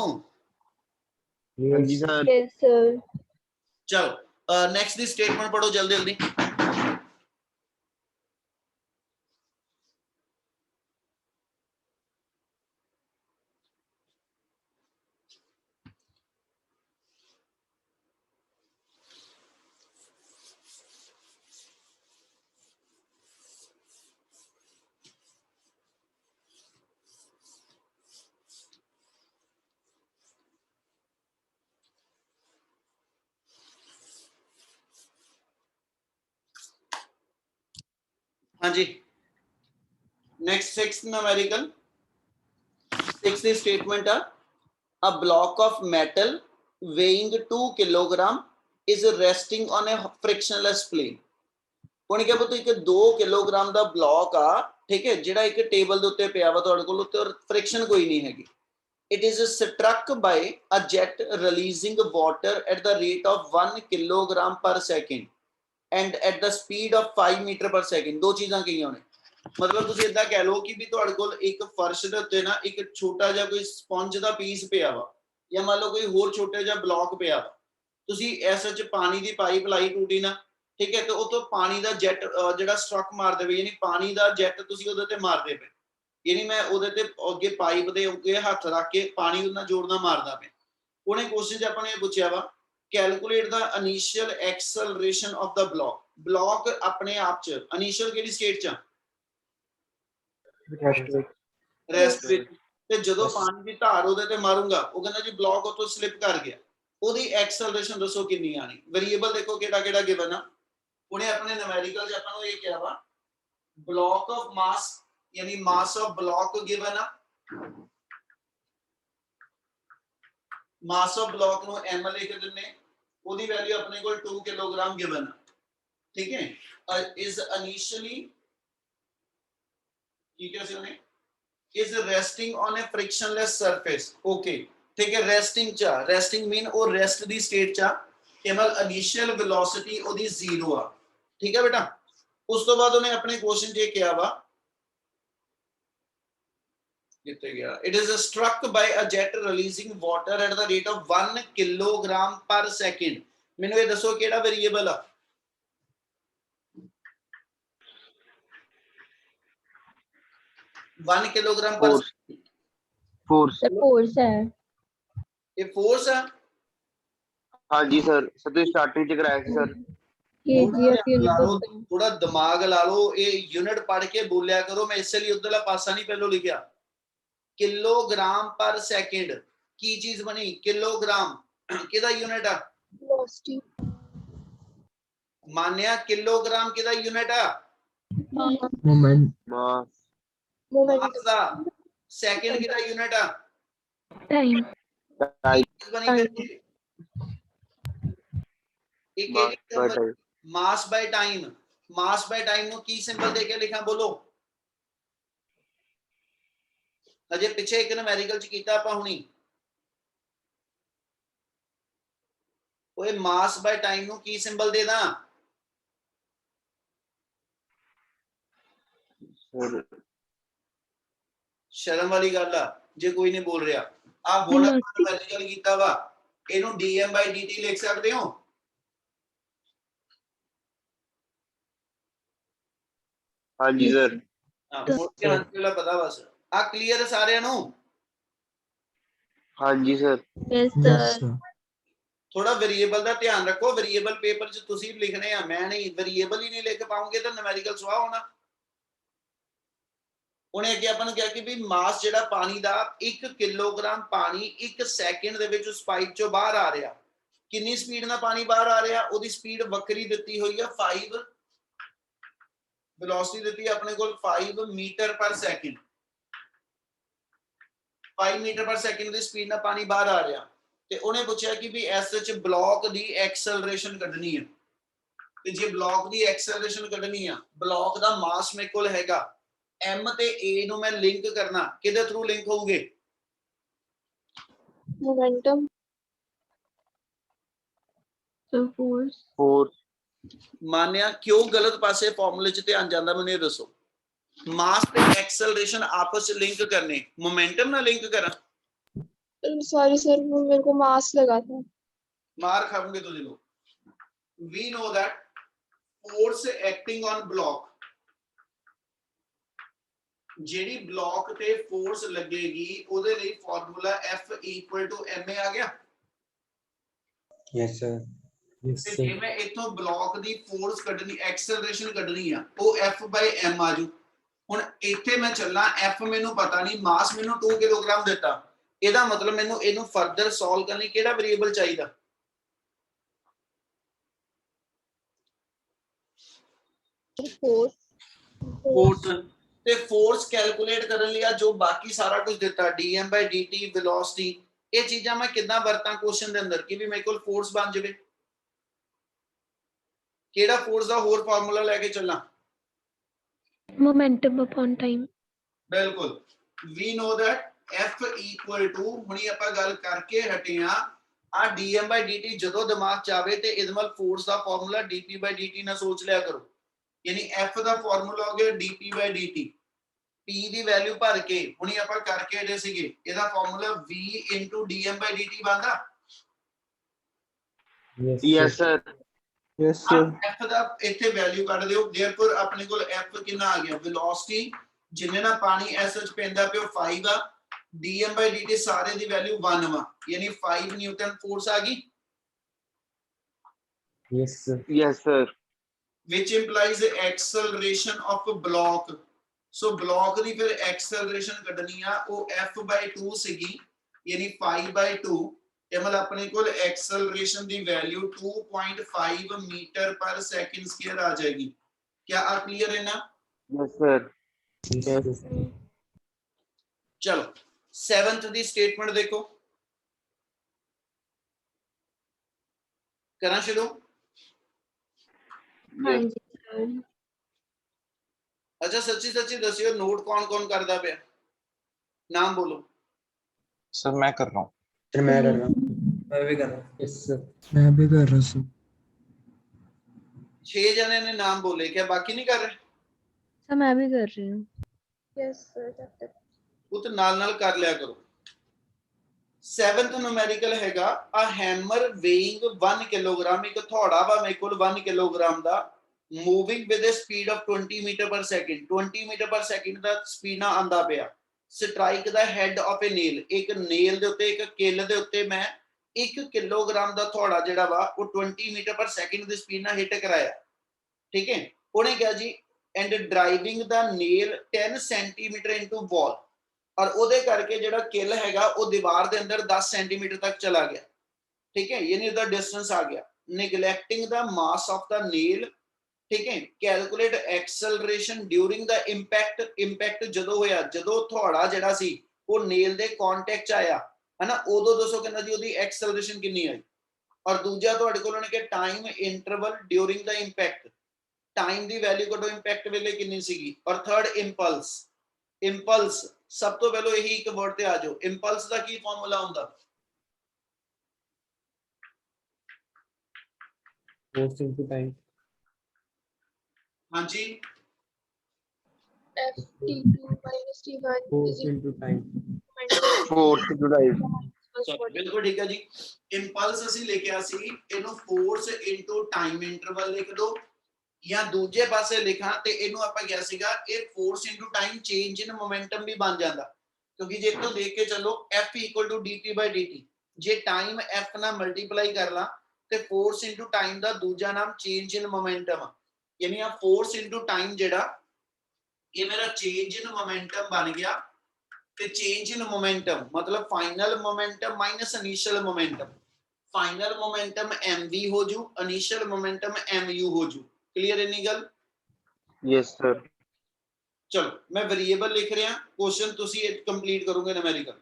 हाँ जी, Yes, sir. Yes, sir. चलो नेक्स्ट दी स्टेटमेंट पढ़ो जल्दी जल्दी। हाँ जी, next 6th numerical 6th statement है a block of metal weighing 2 kilogram is resting on a frictionless plane। ਹੁਣ ਕਿਹਾ ਪੁੱਤ ਇੱਕ 2 ਕਿਲੋਗ੍ਰਾਮ ਦਾ ਬਲੌਕ ਆ, ਠੀਕ ਹੈ, ਜਿਹੜਾ ਇੱਕ ਟੇਬਲ ਦੇ ਉੱਤੇ ਪਿਆ ਵਾ ਤੁਹਾਡੇ ਕੋਲ, ਉੱਤੇ ਫ੍ਰਿਕਸ਼ਨ ਕੋਈ ਨਹੀਂ ਹੈਗੀ। it is struck by a jet releasing water at the rate of 1 kilogram per second and at the speed of 5 meter per second। ਦੋ ਚੀਜ਼ਾਂ ਕਹੀਆਂ ਨੇ, ਮਤਲਬ ਤੁਸੀਂ ਇਦਾਂ ਕਹਿ ਲਓ ਕਿ ਵੀ ਤੁਹਾਡੇ ਕੋਲ ਇੱਕ ਫਰਸ਼ ਦੇ ਉੱਤੇ ਨਾ ਇੱਕ ਛੋਟਾ ਜਿਹਾ ਕੋਈ ਸਪੰਜ ਦਾ ਪੀਸ ਪਿਆ ਵਾ ਜਾਂ ਮੰਨ ਲਓ ਕੋਈ ਹੋਰ ਛੋਟਾ ਜਿਹਾ ਬਲੌਕ ਪਿਆ ਵਾ, ਤੁਸੀਂ ਇਸ ਵਿੱਚ ਪਾਣੀ ਦੀ ਪਾਈਪ ਲਾਈ ਟੂਟੀ ਨਾ, ਠੀਕ ਹੈ, ਤੇ ਉਹ ਤੋਂ ਪਾਣੀ ਦਾ ਜੈਟ ਜਿਹੜਾ ਸਟਰਕ ਮਾਰ ਦੇਵੇ, ਯਾਨੀ ਪਾਣੀ ਦਾ ਜੈਟ ਤੁਸੀਂ ਉਹਦੇ ਤੇ ਮਾਰਦੇ ਪਏ, ਯਾਨੀ ਮੈਂ ਉਹਦੇ ਤੇ ਅੱਗੇ ਪਾਈਪ ਦੇ ਅੱਗੇ ਹੱਥ ਰੱਖ ਕੇ ਪਾਣੀ ਉਹਦੇ ਨਾਲ ਜੋੜ ਨਾਲ ਮਾਰਦਾ ਪਿਆ। ਉਹਨੇ ਕੁਐਸਚਨ 'ਚ ਆਪਾਂ ਨੇ ਇਹ ਪੁੱਛਿਆ ਵਾ calculate the initial acceleration of the block. Block ਆਪਣੇ ਆਪ 'ਚ ਇਨੀਸ਼ੀਅਲ ਕਿਹੜੀ ਸਟੇਟ 'ਚ? ਰੈਸਟ ਵਿੱਚ। ਤੇ ਜਦੋਂ ਪਾਣੀ ਦੀ ਧਾਰ ਉਹਦੇ ਤੇ ਮਾਰੂੰਗਾ, ਉਹ ਕਹਿੰਦਾ ਜੀ ਬਲੌਕ ਉੱਥੋਂ ਸਲਿਪ ਕਰ ਗਿਆ, ਉਹਦੀ ਐਕਸਲਰੇਸ਼ਨ ਦੱਸੋ ਕਿੰਨੀ ਆਣੀ। ਵੇਰੀਏਬਲ ਦੇਖੋ ਕਿਹੜਾ ਗਿਵਨ ਆ। ਉਹਨੇ ਆਪਣੇ ਨਿਊਮੈਰੀਕਲ 'ਚ ਆਪਾਂ ਨੂੰ ਇਹ ਕਿਹਾ ਵਾ ਬਲੌਕ ਆਫ ਮਾਸ, यानी मास ऑफ ब्लॉक गिवन है, मास ऑफ ब्लॉक नो m लिख दिने, ओदी वैल्यू अपने को 2 किलोग्राम गिवन है, ठीक है। इज इनिशियली ठीक है से is resting on A frictionless surface. Okay, ठीक है, रेस्टिंग चा, रेस्टिंग मीन वो रेस्ट दी स्टेट चा, केवल इनिशियल वेलोसिटी ओदी 0 आ, ठीक है बेटा। उस तो बाद उन्हें अपने क्वेश्चन जे किया वा it is struck by a jet releasing water at the rate of 1 kilogram per second। ਮੈਨੂੰ ਇਹ ਦੱਸੋ ਕਿਹੜਾ ਵੇਰੀਏਬਲ ਆ? वन किलोग्राम पर फोर्स Force है। ये फोर्स है। हाँ जी सर, सर स्टार्टिंग च कराया थी सर। kgf unit थोड़ा दिमाग ला लो, ये यूनिट पढ़ के बोलिया करो, मैं इसलिए उधरला पासा नहीं पहलो लिखा। किलोग्राम पर सेकंड की चीज बनी, किलोग्राम किदा यूनिट आ? velocity मान्या किलोग्राम किदा यूनिट आ? moment, मास moment मास दा। सेकंड किदा यूनिट आ? time टाइम बनी फिर एक mass by time mass by time. Mass by time नो की सिंबल देके लिखा बोलो। अजे पिछे एक न्यूमेरिकल च कीता ਆਪਾਂ ਹੁਣੀ, ओए मास बाय टाइम नु की सिंबल दे दा? सर शर्म वाली गल आ जे कोई नहीं बोल रहा। ਆ ਹੁਣ Velocity. ਮੈਡੀਕਲ ਕੀਤਾ ਵਾ ਇਹਨੂੰ dm/dt ਲਿਖ ਸਕਦੇ ਹੋ हाँ जी सर ਹਾਂ ਹੁਣ ਧਿਆਨ ਨਾਲ ਪਤਾ ਬਸ ਆ ਕਲੀਅਰ ਸਾਰਿਆਂ ਨੂੰ हाँ जी सर Yes, sir. ਥੋੜਾ ਵੇਰੀਏਬਲ ਦਾ ਧਿਆਨ ਰੱਖੋ ਵੇਰੀਏਬਲ ਪੇਪਰ 'ਚ ਤੁਸੀਂ ਲਿਖਣੇ ਆ ਮੈਂ ਨਹੀਂ ਵੇਰੀਏਬਲ ਹੀ ਨਹੀਂ ਲਿਖ ਪਾਉਂਗੇ ਤਾਂ ਨਿਊਮੈਰੀਕਲ ਸਵਾਹ ਹੋਣਾ ਉਹਨੇ ਅੱਗੇ ਆਪਾਂ ਨੂੰ ਕਿਹਾ ਕਿ ਵੀ ਮਾਸ ਜਿਹੜਾ ਪਾਣੀ ਦਾ 1 ਕਿਲੋਗ੍ਰਾਮ ਪਾਣੀ 1 ਸੈਕਿੰਡ ਦੇ ਵਿੱਚ ਉਸ ਪਾਈਪ ਚੋਂ ਬਾਹਰ ਆ ਰਿਹਾ ਕਿੰਨੀ ਸਪੀਡ ਨਾਲ ਪਾਣੀ ਬਾਹਰ ਆ ਰਿਹਾ ਉਹਦੀ ਸਪੀਡ ਵੱਖਰੀ ਦਿੱਤੀ ਹੋਈ ਆ 5 ਵੈਲੋਸਿਟੀ ਦਿੱਤੀ ਹੈ ਆਪਣੇ ਕੋਲ 5 metre per second 5 metre per second ਦੀ ਸਪੀਡ ਨਾਲ ਪਾਣੀ ਬਾਹਰ ਆ ਰਿਹਾ ਤੇ ਉਹਨੇ ਪੁੱਛਿਆ ਕਿ ਵੀ ਇਸ ਵਿੱਚ ਬਲੌਕ ਦੀ ਐਕਸਲਰੇਸ਼ਨ ਕੱਢਣੀ ਹੈ ਤੇ ਜੇ ਬਲੌਕ ਦੀ ਐਕਸਲਰੇਸ਼ਨ ਕੱਢਣੀ ਆ ਬਲੌਕ ਦਾ ਮਾਸ ਮੇਰੇ ਕੋਲ ਹੈਗਾ m ਤੇ a ਨੂੰ ਮੈਂ ਲਿੰਕ ਕਰਨਾ ਕਿਹਦੇ ਥਰੂ ਲਿੰਕ ਹੋਊਗੇ Momentum. So force. फोर्स ਮਾਨਿਆ ਕਿਉਂ ਗਲਤ ਪਾਸੇ ਫਾਰਮੂਲੇ 'ਚ ਧਿਆਨ ਜਾਂਦਾ ਮੈਨੂੰ ਇਹ ਦੱਸੋ ਮਾਸ ਤੇ ਐਕਸਲਰੇਸ਼ਨ ਆਪਸ 'ਚ ਲਿੰਕ ਕਰਨੇ ਮੋਮੈਂਟਮ ਨਾਲ ਲਿੰਕ ਕਰਾਂ Sorry, sir. वो मेरे को मास लगा था. ਮਾਰ ਖਾਓਗੇ ਤੁਸੀਂ ਲੋਕ we know that force acting on block ਜਿਹੜੀ ਬਲੌਕ ਤੇ ਫੋਰਸ ਲੱਗੇਗੀ ਉਹਦੇ ਲਈ ਫਾਰਮੂਲਾ F = ma ਆ ਗਿਆ Yes, sir. Yes, ਤੇ sir. ਜੇ ਮੈਂ ਇਥੋਂ ਬਲੌਕ ਦੀ ਫੋਰਸ ਕੱਢਣੀ ਐਕਸਲਰੇਸ਼ਨ ਕੱਢਣੀ ਆ ਉਹ F/m ਆਜੂ ਹੁਣ ਇੱਥੇ ਮੈਂ ਚੱਲਾਂ F ਮੈਨੂੰ ਪਤਾ ਨਹੀਂ ਮਾਸ ਮੈਨੂੰ 2 ਕਿਲੋਗ੍ਰਾਮ ਦਿੱਤਾ ਇਹਦਾ ਮਤਲਬ ਮੈਨੂੰ ਇਹਨੂੰ ਫਰਦਰ ਸੋਲਵ ਕਰਨ ਲਈ ਕਿਹੜਾ ਵੇਰੀਏਬਲ ਚਾਹੀਦਾ Force. ਫੋਰਸ ਤੇ ਫੋਰਸ ਕੈਲਕੂਲੇਟ ਕਰਨ ਲਈ ਆ ਜੋ ਬਾਕੀ ਸਾਰਾ ਕੁਝ ਦਿੱਤਾ dm/dt ਵੈਲੋਸਿਟੀ ਇਹ ਚੀਜ਼ਾਂ ਮੈਂ ਕਿੱਦਾਂ ਵਰਤਾਂ ਕੁਐਸਚਨ ਦੇ ਅੰਦਰ ਕਿ ਵੀ ਮੇਰੇ ਕੋਲ ਫੋਰਸ ਬਣ ਜਾਵੇ ਕਿਹੜਾ ਫੋਰਸ ਦਾ ਹੋਰ ਫਾਰਮੂਲਾ ਲੈ ਕੇ ਚੱਲਾਂ Momentum upon time. ਬਿਲਕੁਲ we know that F = ਹੁਣੀ ਆਪਾਂ ਗੱਲ ਕਰਕੇ ਹਟੇ ਆ ਆ dm/dt ਜਦੋਂ ਦਿਮਾਗ ਚ ਆਵੇ ਤੇ ਇਹਦੇ ਨਾਲ ਫੋਰਸ ਦਾ ਫਾਰਮੂਲਾ dp/dt ਨਾਲ ਸੋਚ ਲਿਆ ਕਰੋ ਯਾਨੀ F ਦਾ ਫਾਰਮੂਲਾ ਹੋ ਗਿਆ dp/dt p ਦੀ ਵੈਲਿਊ ਭਰ ਕੇ ਹੁਣੀ ਆਪਾਂ ਕਰਕੇ ਹਟੇ ਸੀਗੇ ਇਹਦਾ ਫਾਰਮੂਲਾ v * dm/dt ਬਣਦਾ Yes, yes sir. Sir Yes, sir. F ਦਾ ਇੱਥੇ ਵੈਲਿਊ ਕੱਢ ਦਿਓ देयरफॉर ਆਪਣੇ ਕੋਲ F ਕਿੰਨਾ ਆ ਗਿਆ ਵੈਲੋਸਿਟੀ ਜਿੰਨੇ ਨਾਲ ਪਾਣੀ ਐਸ ਵਿੱਚ ਪੈਂਦਾ ਪਿਓ 5 ਆ dm/dt ਸਾਰੇ ਦੀ ਵੈਲਿਊ 1 ਵਾ ਯਾਨੀ 5 ਨਿਊਟਨ ਫੋਰਸ ਆ ਗਈ Yes, sir. Yes sir which implies the acceleration of a block so block ਦੀ ਫਿਰ ਐਕਸਲਰੇਸ਼ਨ ਕੱਢਣੀ ਆ ਉਹ F/2 ਸੀਗੀ ਯਾਨੀ 5/2 ਤੇ ਮਤਲਬ ਆਪਣੇ ਕੋਲ ਐਕਸਲਰੇਸ਼ਨ ਦੀ value 2.5 metre per second square ਆ ਜਾਏਗੀ ਕੀ ਆ ਕਲੀਅਰ ਹੈ ਨਾ यस सर Yes, sir. ਚਲੋ 7th ਦੀ ਸਟੇਟਮੈਂਟ ਦੇਖੋ ਕਰਾਂ ਸ਼ੁਰੂ हाँ जी, sir. ਅੱਛਾ ਸੱਚੀ ਸੱਚੀ ਦੱਸਿਓ ਨੋਟ ਕੌਣ ਕੌਣ ਕਰਦਾ ਪਿਆ ਨਾਮ ਬੋਲੋ सर मैं कर रहा हूँ Sir, मैं कर रहा हूँ. मैं भी कर रहा हूँ. Yes, sir. मैं भी कर रहा हूँ 6 ਜਣੇ ਨੇ ਨਾਮ ਬੋਲੇ ਕਿ ਬਾਕੀ ਨਹੀਂ ਕਰ ਰਹੇ सर मैं भी कर रही हूँ. Yes, sir. ਉਹ ਤਾਂ ਨਾਲ ਨਾਲ ਕਰ ਲਿਆ ਕਰੋ 7th ਨੂਮੈਰੀਕਲ ਹੈਗਾ a hammer weighing 1 ਕਿਲੋਗ੍ਰਾਮ ਇੱਕ ਥੋੜਾ ਵਾ ਮੇਰੇ ਕੋਲ 1 kilogram the moving with a speed of 20 meter per second 20 meter per second ਦਾ ਸਪੀਡ ਨਾਲ ਆਂਦਾ ਪਿਆ ਸਟ੍ਰਾਈਕ ਦਾ ਹੈਡ ਆਫ ਅ ਨੇਲ ਇੱਕ ਨੇਲ ਦੇ ਉੱਤੇ ਇੱਕ ਕਿੱਲ ਦੇ ਉੱਤੇ ਮੈਂ 1 ਕਿਲੋਗ੍ਰਾਮ ਦਾ ਥੋੜਾ ਜਿਹੜਾ ਵਾ ਉਹ 20 ਮੀਟਰ ਪਰ ਸੈਕਿੰਡ ਦੀ ਸਪੀਡ ਨਾਲ ਹਿੱਟ ਕਰਾਇਆ ਠੀਕ ਹੈ ਉਹਨੇ ਕਿਹਾ ਜੀ and driving the nail 10 centimetre into wall ਔਰ ਉਹਦੇ ਕਰਕੇ ਜਿਹੜਾ ਕਿੱਲ ਹੈਗਾ ਉਹ ਦੀਵਾਰ ਦੇ ਅੰਦਰ 10 ਸੈਂਟੀਮੀਟਰ ਤੱਕ ਚਲਾ ਗਿਆ ਠੀਕ ਹੈ ਯਾਨੀ ਉਹਦਾ ਡਿਸਟੈਂਸ ਆ ਗਿਆ ਨੈਗਲੈਕਟਿੰਗ ਦਾ ਮਾਸ ਆਫ ਦਾ ਨੇਲ ਠੀਕ ਹੈ ਕੈਲਕੂਲੇਟ ਐਕਸਲਰੇਸ਼ਨ ਡਿਊਰਿੰਗ ਦਾ ਇੰਪੈਕਟ ਜਦੋਂ ਹੋਇਆ ਜਦੋਂ ਥੋੜਾ ਜਿਹੜਾ ਸੀ ਉਹ ਨੇਲ ਦੇ ਕੰਟੈਕਟ ਚ ਆਇਆ ਹਨਾ ਉਦੋਂ ਦੱਸੋ ਕਿੰਨਾ ਜੀ ਉਹਦੀ ਐਕਸਲਰੇਸ਼ਨ ਕਿੰਨੀ ਆਈ ਔਰ ਦੂਜਾ ਤੁਹਾਡੇ ਕੋਲ ਉਹਨੇ ਕਿ ਟਾਈਮ ਇੰਟਰਵਲ ਡਿਊਰਿੰਗ ਦਾ ਇੰਪੈਕਟ ਟਾਈਮ ਦੀ ਵੈਲਿਊ ਕੱਢੋ ਇੰਪੈਕਟ ਵੇਲੇ ਕਿੰਨੀ ਸੀਗੀ ਔਰ ਥਰਡ ਇੰਪਲਸ ਸਭ ਤੋਂ ਪਹਿਲਾਂ ਇਹੀ ਇੱਕ ਵਰਡ ਤੇ ਆ ਜਾਓ ਇੰਪਲਸ ਦਾ ਕੀ ਫਾਰਮੂਲਾ ਹੁੰਦਾ Force into time. ਹਾਂਜੀ F T2 minus T1 Force is equal into time. to force to time बिल्कुल ठीक है जी। इंपल्स ਅਸੀਂ ਲਿਖਿਆ ਸੀ ਇਹਨੂੰ ਫੋਰਸ ਇਨਟੂ ਟਾਈਮ ਇੰਟਰਵਲ ਲਿਖ ਦੋ ਜਾਂ ਦੂਜੇ ਪਾਸੇ ਲਿਖਾਂ ਤੇ ਇਹਨੂੰ ਆਪਾਂ ਕਿਹਾ ਸੀਗਾ ਇਹ force into time change in momentum ਵੀ ਬਣ ਜਾਂਦਾ ਕਿਉਂਕਿ ਜੇ ਇੱਥੋਂ ਦੇਖ ਕੇ ਚੱਲੋ F = dt/dt ਜੇ ਟਾਈਮ F ਨਾਲ ਮਲਟੀਪਲਾਈ ਕਰ ਲਾਂ ਤੇ ਫੋਰਸ ਇਨਟੂ ਟਾਈਮ ਦਾ ਦੂਜਾ ਨਾਮ ਚੇਂਜ ਇਨ ਮੋਮੈਂਟਮ ਯਾਨੀ ਆ ਫੋਰਸ ਇਨਟੂ ਟਾਈਮ ਜਿਹੜਾ ਇਹ ਮੇਰਾ ਚੇਂਜ ਇਨ ਮੋਮੈਂਟਮ ਬਣ ਗਿਆ ਤੇ ਚੇਂਜ ਇਨ ਮੋਮੈਂਟਮ ਮਤਲਬ final momentum minus initial momentum final momentum mv हो जू इनिशियल मोमेंटम mu हो जू क्लियर है नी गल यस सर चलो मैं वेरिएबल लिख रहा क्वेश्चन तुसी कंप्लीट करोगे न्यूमेरिकल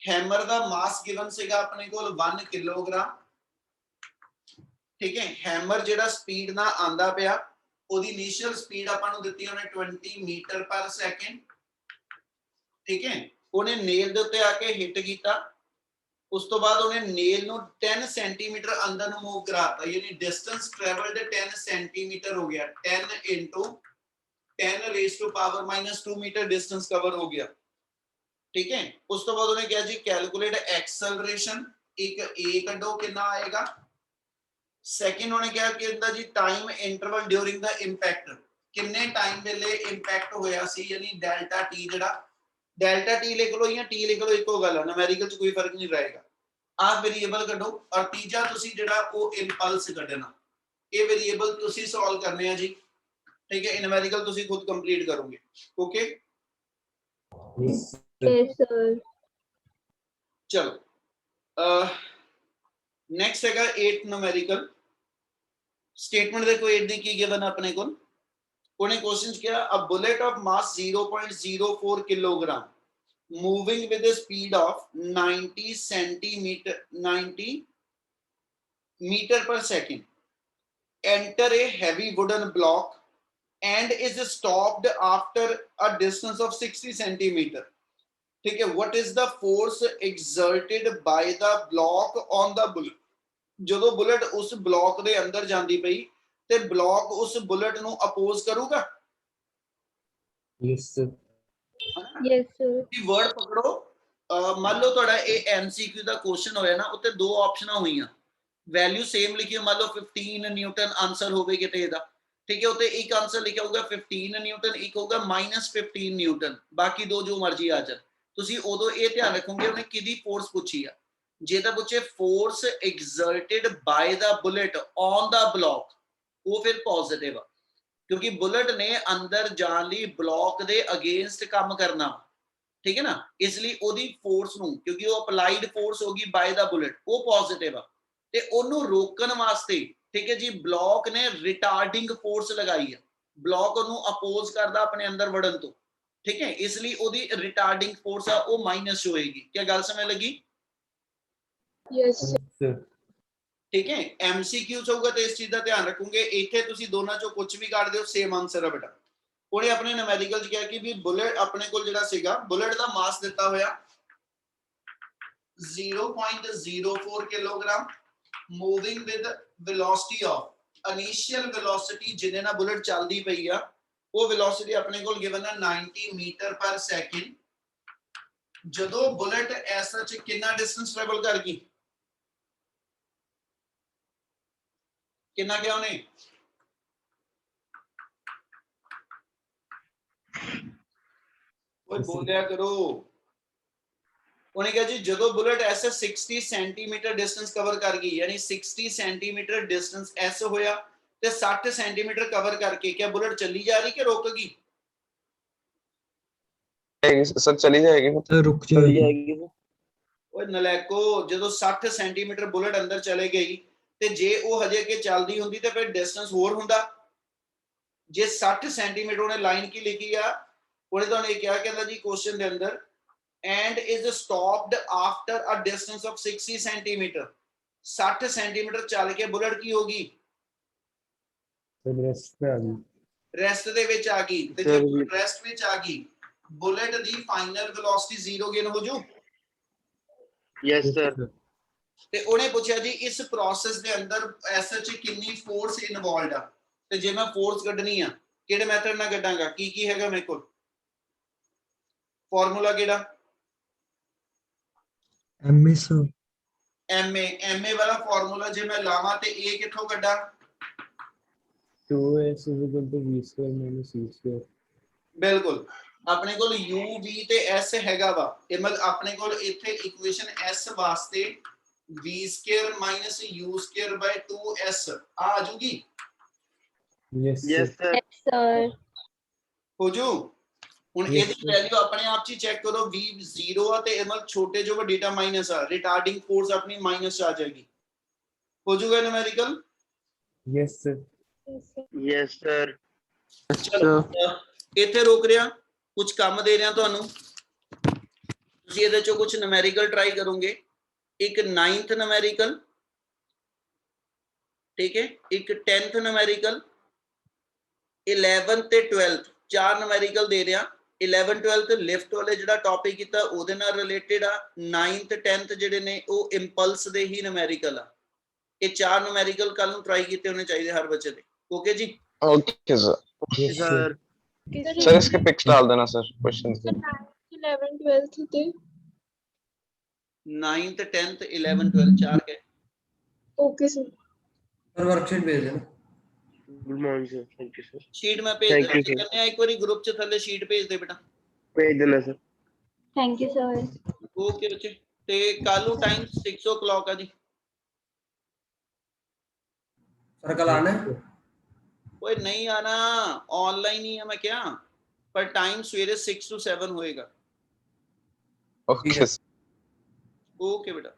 हैमर दा मास गिवन सीगा अपने कोल 1 किलोग्राम ठीक है हैमर जेड़ा स्पीड ना आंदा पिया ओदी इनिशियल स्पीड आपां नु दित्ती ओने 20 मीटर पर सेकंड ठीक है ओने नेल दे उत्ते आके हिट कीता उस तो बाद उन्हें नेल नो 10 सेंटीमीटर अंदर नु मूव कराता यानी डिस्टेंस ट्रैवल्ड 10 सेंटीमीटर हो गया 10 * 10⁻⁻² मीटर डिस्टेंस कवर हो गया ठीक है उस तो बाद उन्हें क्या जी कैलकुलेट एक्सेलरेशन एक ए कढो कितना आएगा सेकंड उन्हें क्या कहता जी time interval during the impact कितने टाइम वेले इंपैक्ट होया सी यानी डेल्टा टी जेड़ा डेल्टा टी लिख लो या टी लिख लो इको गल है न्यूमेरिकल च कोई फर्क नहीं रहेगा आप वेरिएबल कढो और तीजा तुसी जेड़ा वो इंपल्स कढना ये वेरिएबल तुसी सॉल्व करने हैं जी ठीक है न्यूमेरिकल तुसी खुद कंप्लीट करोगे ओके यस सर चलो नेक्स्ट हैगा 8 न्यूमेरिकल स्टेटमेंट देखो 8 दी की गिवन अपने को उन्हें क्वेश्चन किया a bullet of mass 0.04 kilogram moving with the speed of 90 metre per second enter a heavy wooden block and is stopped after a distance of 60 centimeter ठीक है what is the force exerted by the block on the bullet ਜਦੋਂ ਬੁਲਟ ਉਸ ਬਲੌਕ ਦੇ ਅੰਦਰ ਜਾਂਦੀ ਪਈ ਤੇ ਬਲੌਕ ਉਸ ਬੁਲਟ ਨੂੰ ਅਪੋਜ਼ ਕਰੂਗਾ यस सर यस सर की वर्ड पकड़ो मान लो ਤੁਹਾਡਾ ਇਹ ਐਮਸੀਕਿਊ ਦਾ ਕੁਐਸਚਨ ਹੋਇਆ ਨਾ ਉੱਤੇ ਦੋ ਆਪਸ਼ਨਾਂ ਹੋਈਆਂ ਵੈਲਿਊ ਸੇਮ ਲਿਖੀ ਮੰਨ ਲਓ 15 ਨਿਊਟਨ ਆਨਸਰ ਹੋਵੇ ਕਿਤੇ ਇਹਦਾ ਠੀਕ ਹੈ ਉੱਤੇ ਇੱਕ ਆਨਸਰ ਲਿਖਿਆ ਹੋਊਗਾ 15 ਨਿਊਟਨ ਇੱਕ ਹੋਊਗਾ -15 ਨਿਊਟਨ ਬਾਕੀ ਦੋ ਜੋ ਮਰਜ਼ੀ ਆ ਜਾਣ ਤੁਸੀਂ ਉਦੋਂ ਇਹ ਧਿਆਨ ਰੱਖੋਗੇ ਉਹਨੇ ਕਿਹਦੀ ਫੋਰਸ ਪੁੱਛੀ ਆ ਜੇ ਤਾਂ ਪੁੱਛੇ force exerted by the bullet on the block ਉਹ ਫਿਰ ਪੋਜ਼ਿਟਿਵ ਆ क्योंकि बुलेट ने अंदर जाने ਲਈ ਬਲੌਕ ਦੇ ਅਗੇਂਸਟ ਕੰਮ ਕਰਨਾ ਠੀਕ ਹੈ ਨਾ ਇਸ ਲਈ ਉਹਦੀ ਫੋਰਸ ਨੂੰ ਕਿਉਂਕਿ ਉਹ ਅਪਲਾਈਡ ਫੋਰਸ ਹੋਗੀ ਬਾਈ ਦਾ ਬੁਲਟ ਉਹ ਪੋਜ਼ਿਟਿਵ ਆ ਤੇ ਉਹਨੂੰ ਰੋਕਣ ਵਾਸਤੇ ਠੀਕ ਹੈ ਜੀ ਬਲੌਕ ਨੇ ਰਿਟਾਰਡਿੰਗ ਫੋਰਸ ਲਗਾਈ ਆ ਬਲੌਕ ਉਹਨੂੰ ਅਪੋਜ਼ ਕਰਦਾ ਆਪਣੇ ਅੰਦਰ ਵੜਨ ਤੋਂ ਠੀਕ ਹੈ ਇਸ ਲਈ ਉਹਦੀ ਰਿਟਾਰਡਿੰਗ ਫੋਰਸ ਆ ਉਹ ਮਾਈਨਸ ਹੋਏਗੀ ਕੀ ਗੱਲ ਸਮਝ ਲੱਗੀ यस सर ठीक है एमसीक्यू होगा तो इस चीज का ध्यान रखोगे इतने तुसी दोनों चो कुछ भी काट दो सेम आंसर है बेटा उन्हें अपने न्यूमेरिकल च कहा कि भी बुलेट अपने को जिहड़ा सीगा बुलेट दा मास दिता होया 0.04 kilogram moving with velocity of initial velocity जिन्ने ना बुलेट चलदी पई आ वो वेलोसिटी अपने को गिवन है 90 मीटर पर सेकंड जदों बुलेट ऐसा च कितना डिस्टेंस ट्रैवल कर गई कितना क्या उन्हें बोलिया करो उन्हें क्या जी जदों बुलेट ऐसे 60 सेंटीमीटर डिस्टेंस कवर कर गई यानी 60 सेंटीमीटर डिस्टेंस ऐसे होया ते 60 सेंटीमीटर कवर करके क्या बुलेट चली जा रही कि रुकेगी सर चली जाएगी रुक जाएगी ओए नलायको जदों 60 सेंटीमीटर बुलेट अंदर चले गई ਤੇ ਜੇ ਉਹ ਹਜੇ ਕਿ ਚੱਲਦੀ ਹੁੰਦੀ ਤੇ ਫਿਰ ਡਿਸਟੈਂਸ ਹੋਰ ਹੁੰਦਾ ਜੇ 60 ਸੈਂਟੀਮੀਟਰ ਉਹਨੇ ਲਾਈਨ ਕੀ ਲਿਖੀ ਆ ਉਹਨੇ ਤੁਹਾਨੂੰ ਇਹ ਕਿਹਾ ਕਹਿੰਦਾ ਜੀ ਕੁਐਸਚਨ ਦੇ ਅੰਦਰ and is stopped after a distance of 60 centimeter 60 centimetre ਚੱਲ ਕੇ ਬੁਲਟ ਕੀ ਹੋਗੀ ਰੈਸਟ ਦੇ ਵਿੱਚ ਆ ਗਈ ਤੇ ਜੇ ਰੈਸਟ ਵਿੱਚ ਆ ਗਈ ਬੁਲਟ ਦੀ ਫਾਈਨਲ ਵੈਲੋਸਿਟੀ 0 ਗੇਨ ਹੋ ਜੂ यस सर ਤੇ ਉਹਨੇ ਪੁੱਛਿਆ ਜੀ ਇਸ ਪ੍ਰੋਸੈਸ ਦੇ ਅੰਦਰ ਐਸਐਚ ਕਿੰਨੀ ਫੋਰਸ ਇਨਵੋਲਵਡ ਆ ਤੇ ਜੇ ਮੈਂ ਫੋਰਸ ਕੱਢਣੀ ਆ ਕਿਹੜੇ ਮੈਥਡ ਨਾਲ ਕੱਢਾਂਗਾ ਕੀ ਕੀ ਹੈਗਾ ਮੇਰੇ ਕੋਲ ਫਾਰਮੂਲਾ ਕਿਹੜਾ M A sir M A वाला फार्मूला जे मैं लावां ते ए किथों कड्डा 2s is equal to v square minus c square. बिल्कुल अपने कोल u v ते s हैगा वा ਇਹ ਮਤਲਬ ਆਪਣੇ ਕੋਲ ਇੱਥੇ ਇਕੁਏਸ਼ਨ s ਵਾਸਤੇ v square minus u square by 2s ਆ ਜੂਗੀ Yes, yes sir. sir, Yes, sir. ਹੋ ਜੂ ਹੁਣ Yes, ਇਹਦੀ sir. ਵੈਲਿਊ ਆਪਣੇ ਆਪ ਚ ਚੈੱਕ ਕਰੋ v 0 ਆ ਤੇ ਇਹ ਮਤਲਬ ਛੋਟੇ ਜੋ ਵੱਡੀ ਟਾ ਮਾਈਨਸ ਆ ਰਿਟਾਰਡਿੰਗ ਫੋਰਸ ਆਪਣੀ ਮਾਈਨਸ ਆ ਜਾਏਗੀ ਹੋ ਜੂਗਾ numerical Yes, sir. Yes, sir. yes sir, ਚਲੋ ਇੱਥੇ ਰੋਕ ਰਿਆ ਕੁਝ ਕੰਮ ਦੇ ਰਿਆ ਤੁਹਾਨੂੰ ਤੁਸੀਂ ਇਹਦੇ ਚੋਂ ਕੁਝ ਨੂਮੈਰੀਕਲ ਟਰਾਈ ਕਰੋਗੇ ਇੱਕ 9th ਨੂਮੈਰੀਕਲ ठीक है एक 10th न्यूमेरिकल 11th ਤੇ 12th ਚਾਰ ਨੂਮੈਰੀਕਲ ਦੇ ਰਿਆ 11 12th ਲਿਫਟ ਵਾਲੇ ਜਿਹੜਾ ਟੌਪਿਕ ਕੀਤਾ ਉਹਦੇ ਨਾਲ ਰਿਲੇਟਡ ਆ 9th 10th ਜਿਹੜੇ ਨੇ ਉਹ ਇੰਪਲਸ ਦੇ ਹੀ ਨੂਮੈਰੀਕਲ ਆ ਇਹ ਚਾਰ ਨੂਮੈਰੀਕਲ ਕੱਲ ਨੂੰ ਟਰਾਈ ਕੀਤੇ ਹੋਣੇ ਚਾਹੀਦੇ ਹਰ ਬੱਚੇ ਦੇ ਓਕੇ ਜੀ okay sir Yes, sir, sir. Sir इसके पिक्स डाल देना सर क्वेश्चंस के 11 12th ਤੇ 9th 10th 11 12 ਚਾਰ ਕੇ okay sir. सर वर्कशीट भेज देना good morning sir, thank you sir, sheet ਮੈਂ ਭੇਜ Thank you, ਦਿੰਦਾ sir. ਕਹਿੰਦੇ ਆ ਇੱਕ ਵਾਰੀ ਗਰੁੱਪ ਚ ਥੱਲੇ ਸ਼ੀਟ ਭੇਜ ਦੇ ਬੇਟਾ भेज देना sir, Thank you sir. Okay ਬੱਚੇ ਤੇ ਕੱਲ ਨੂੰ ਟਾਈਮ 6 o'clock ਆ ਜੀ सर कल आना है ओए नहीं आना ऑनलाइन ही है मैं क्या पर टाइम सवेरे 6 to 7 होएगा ओके ओके बेटा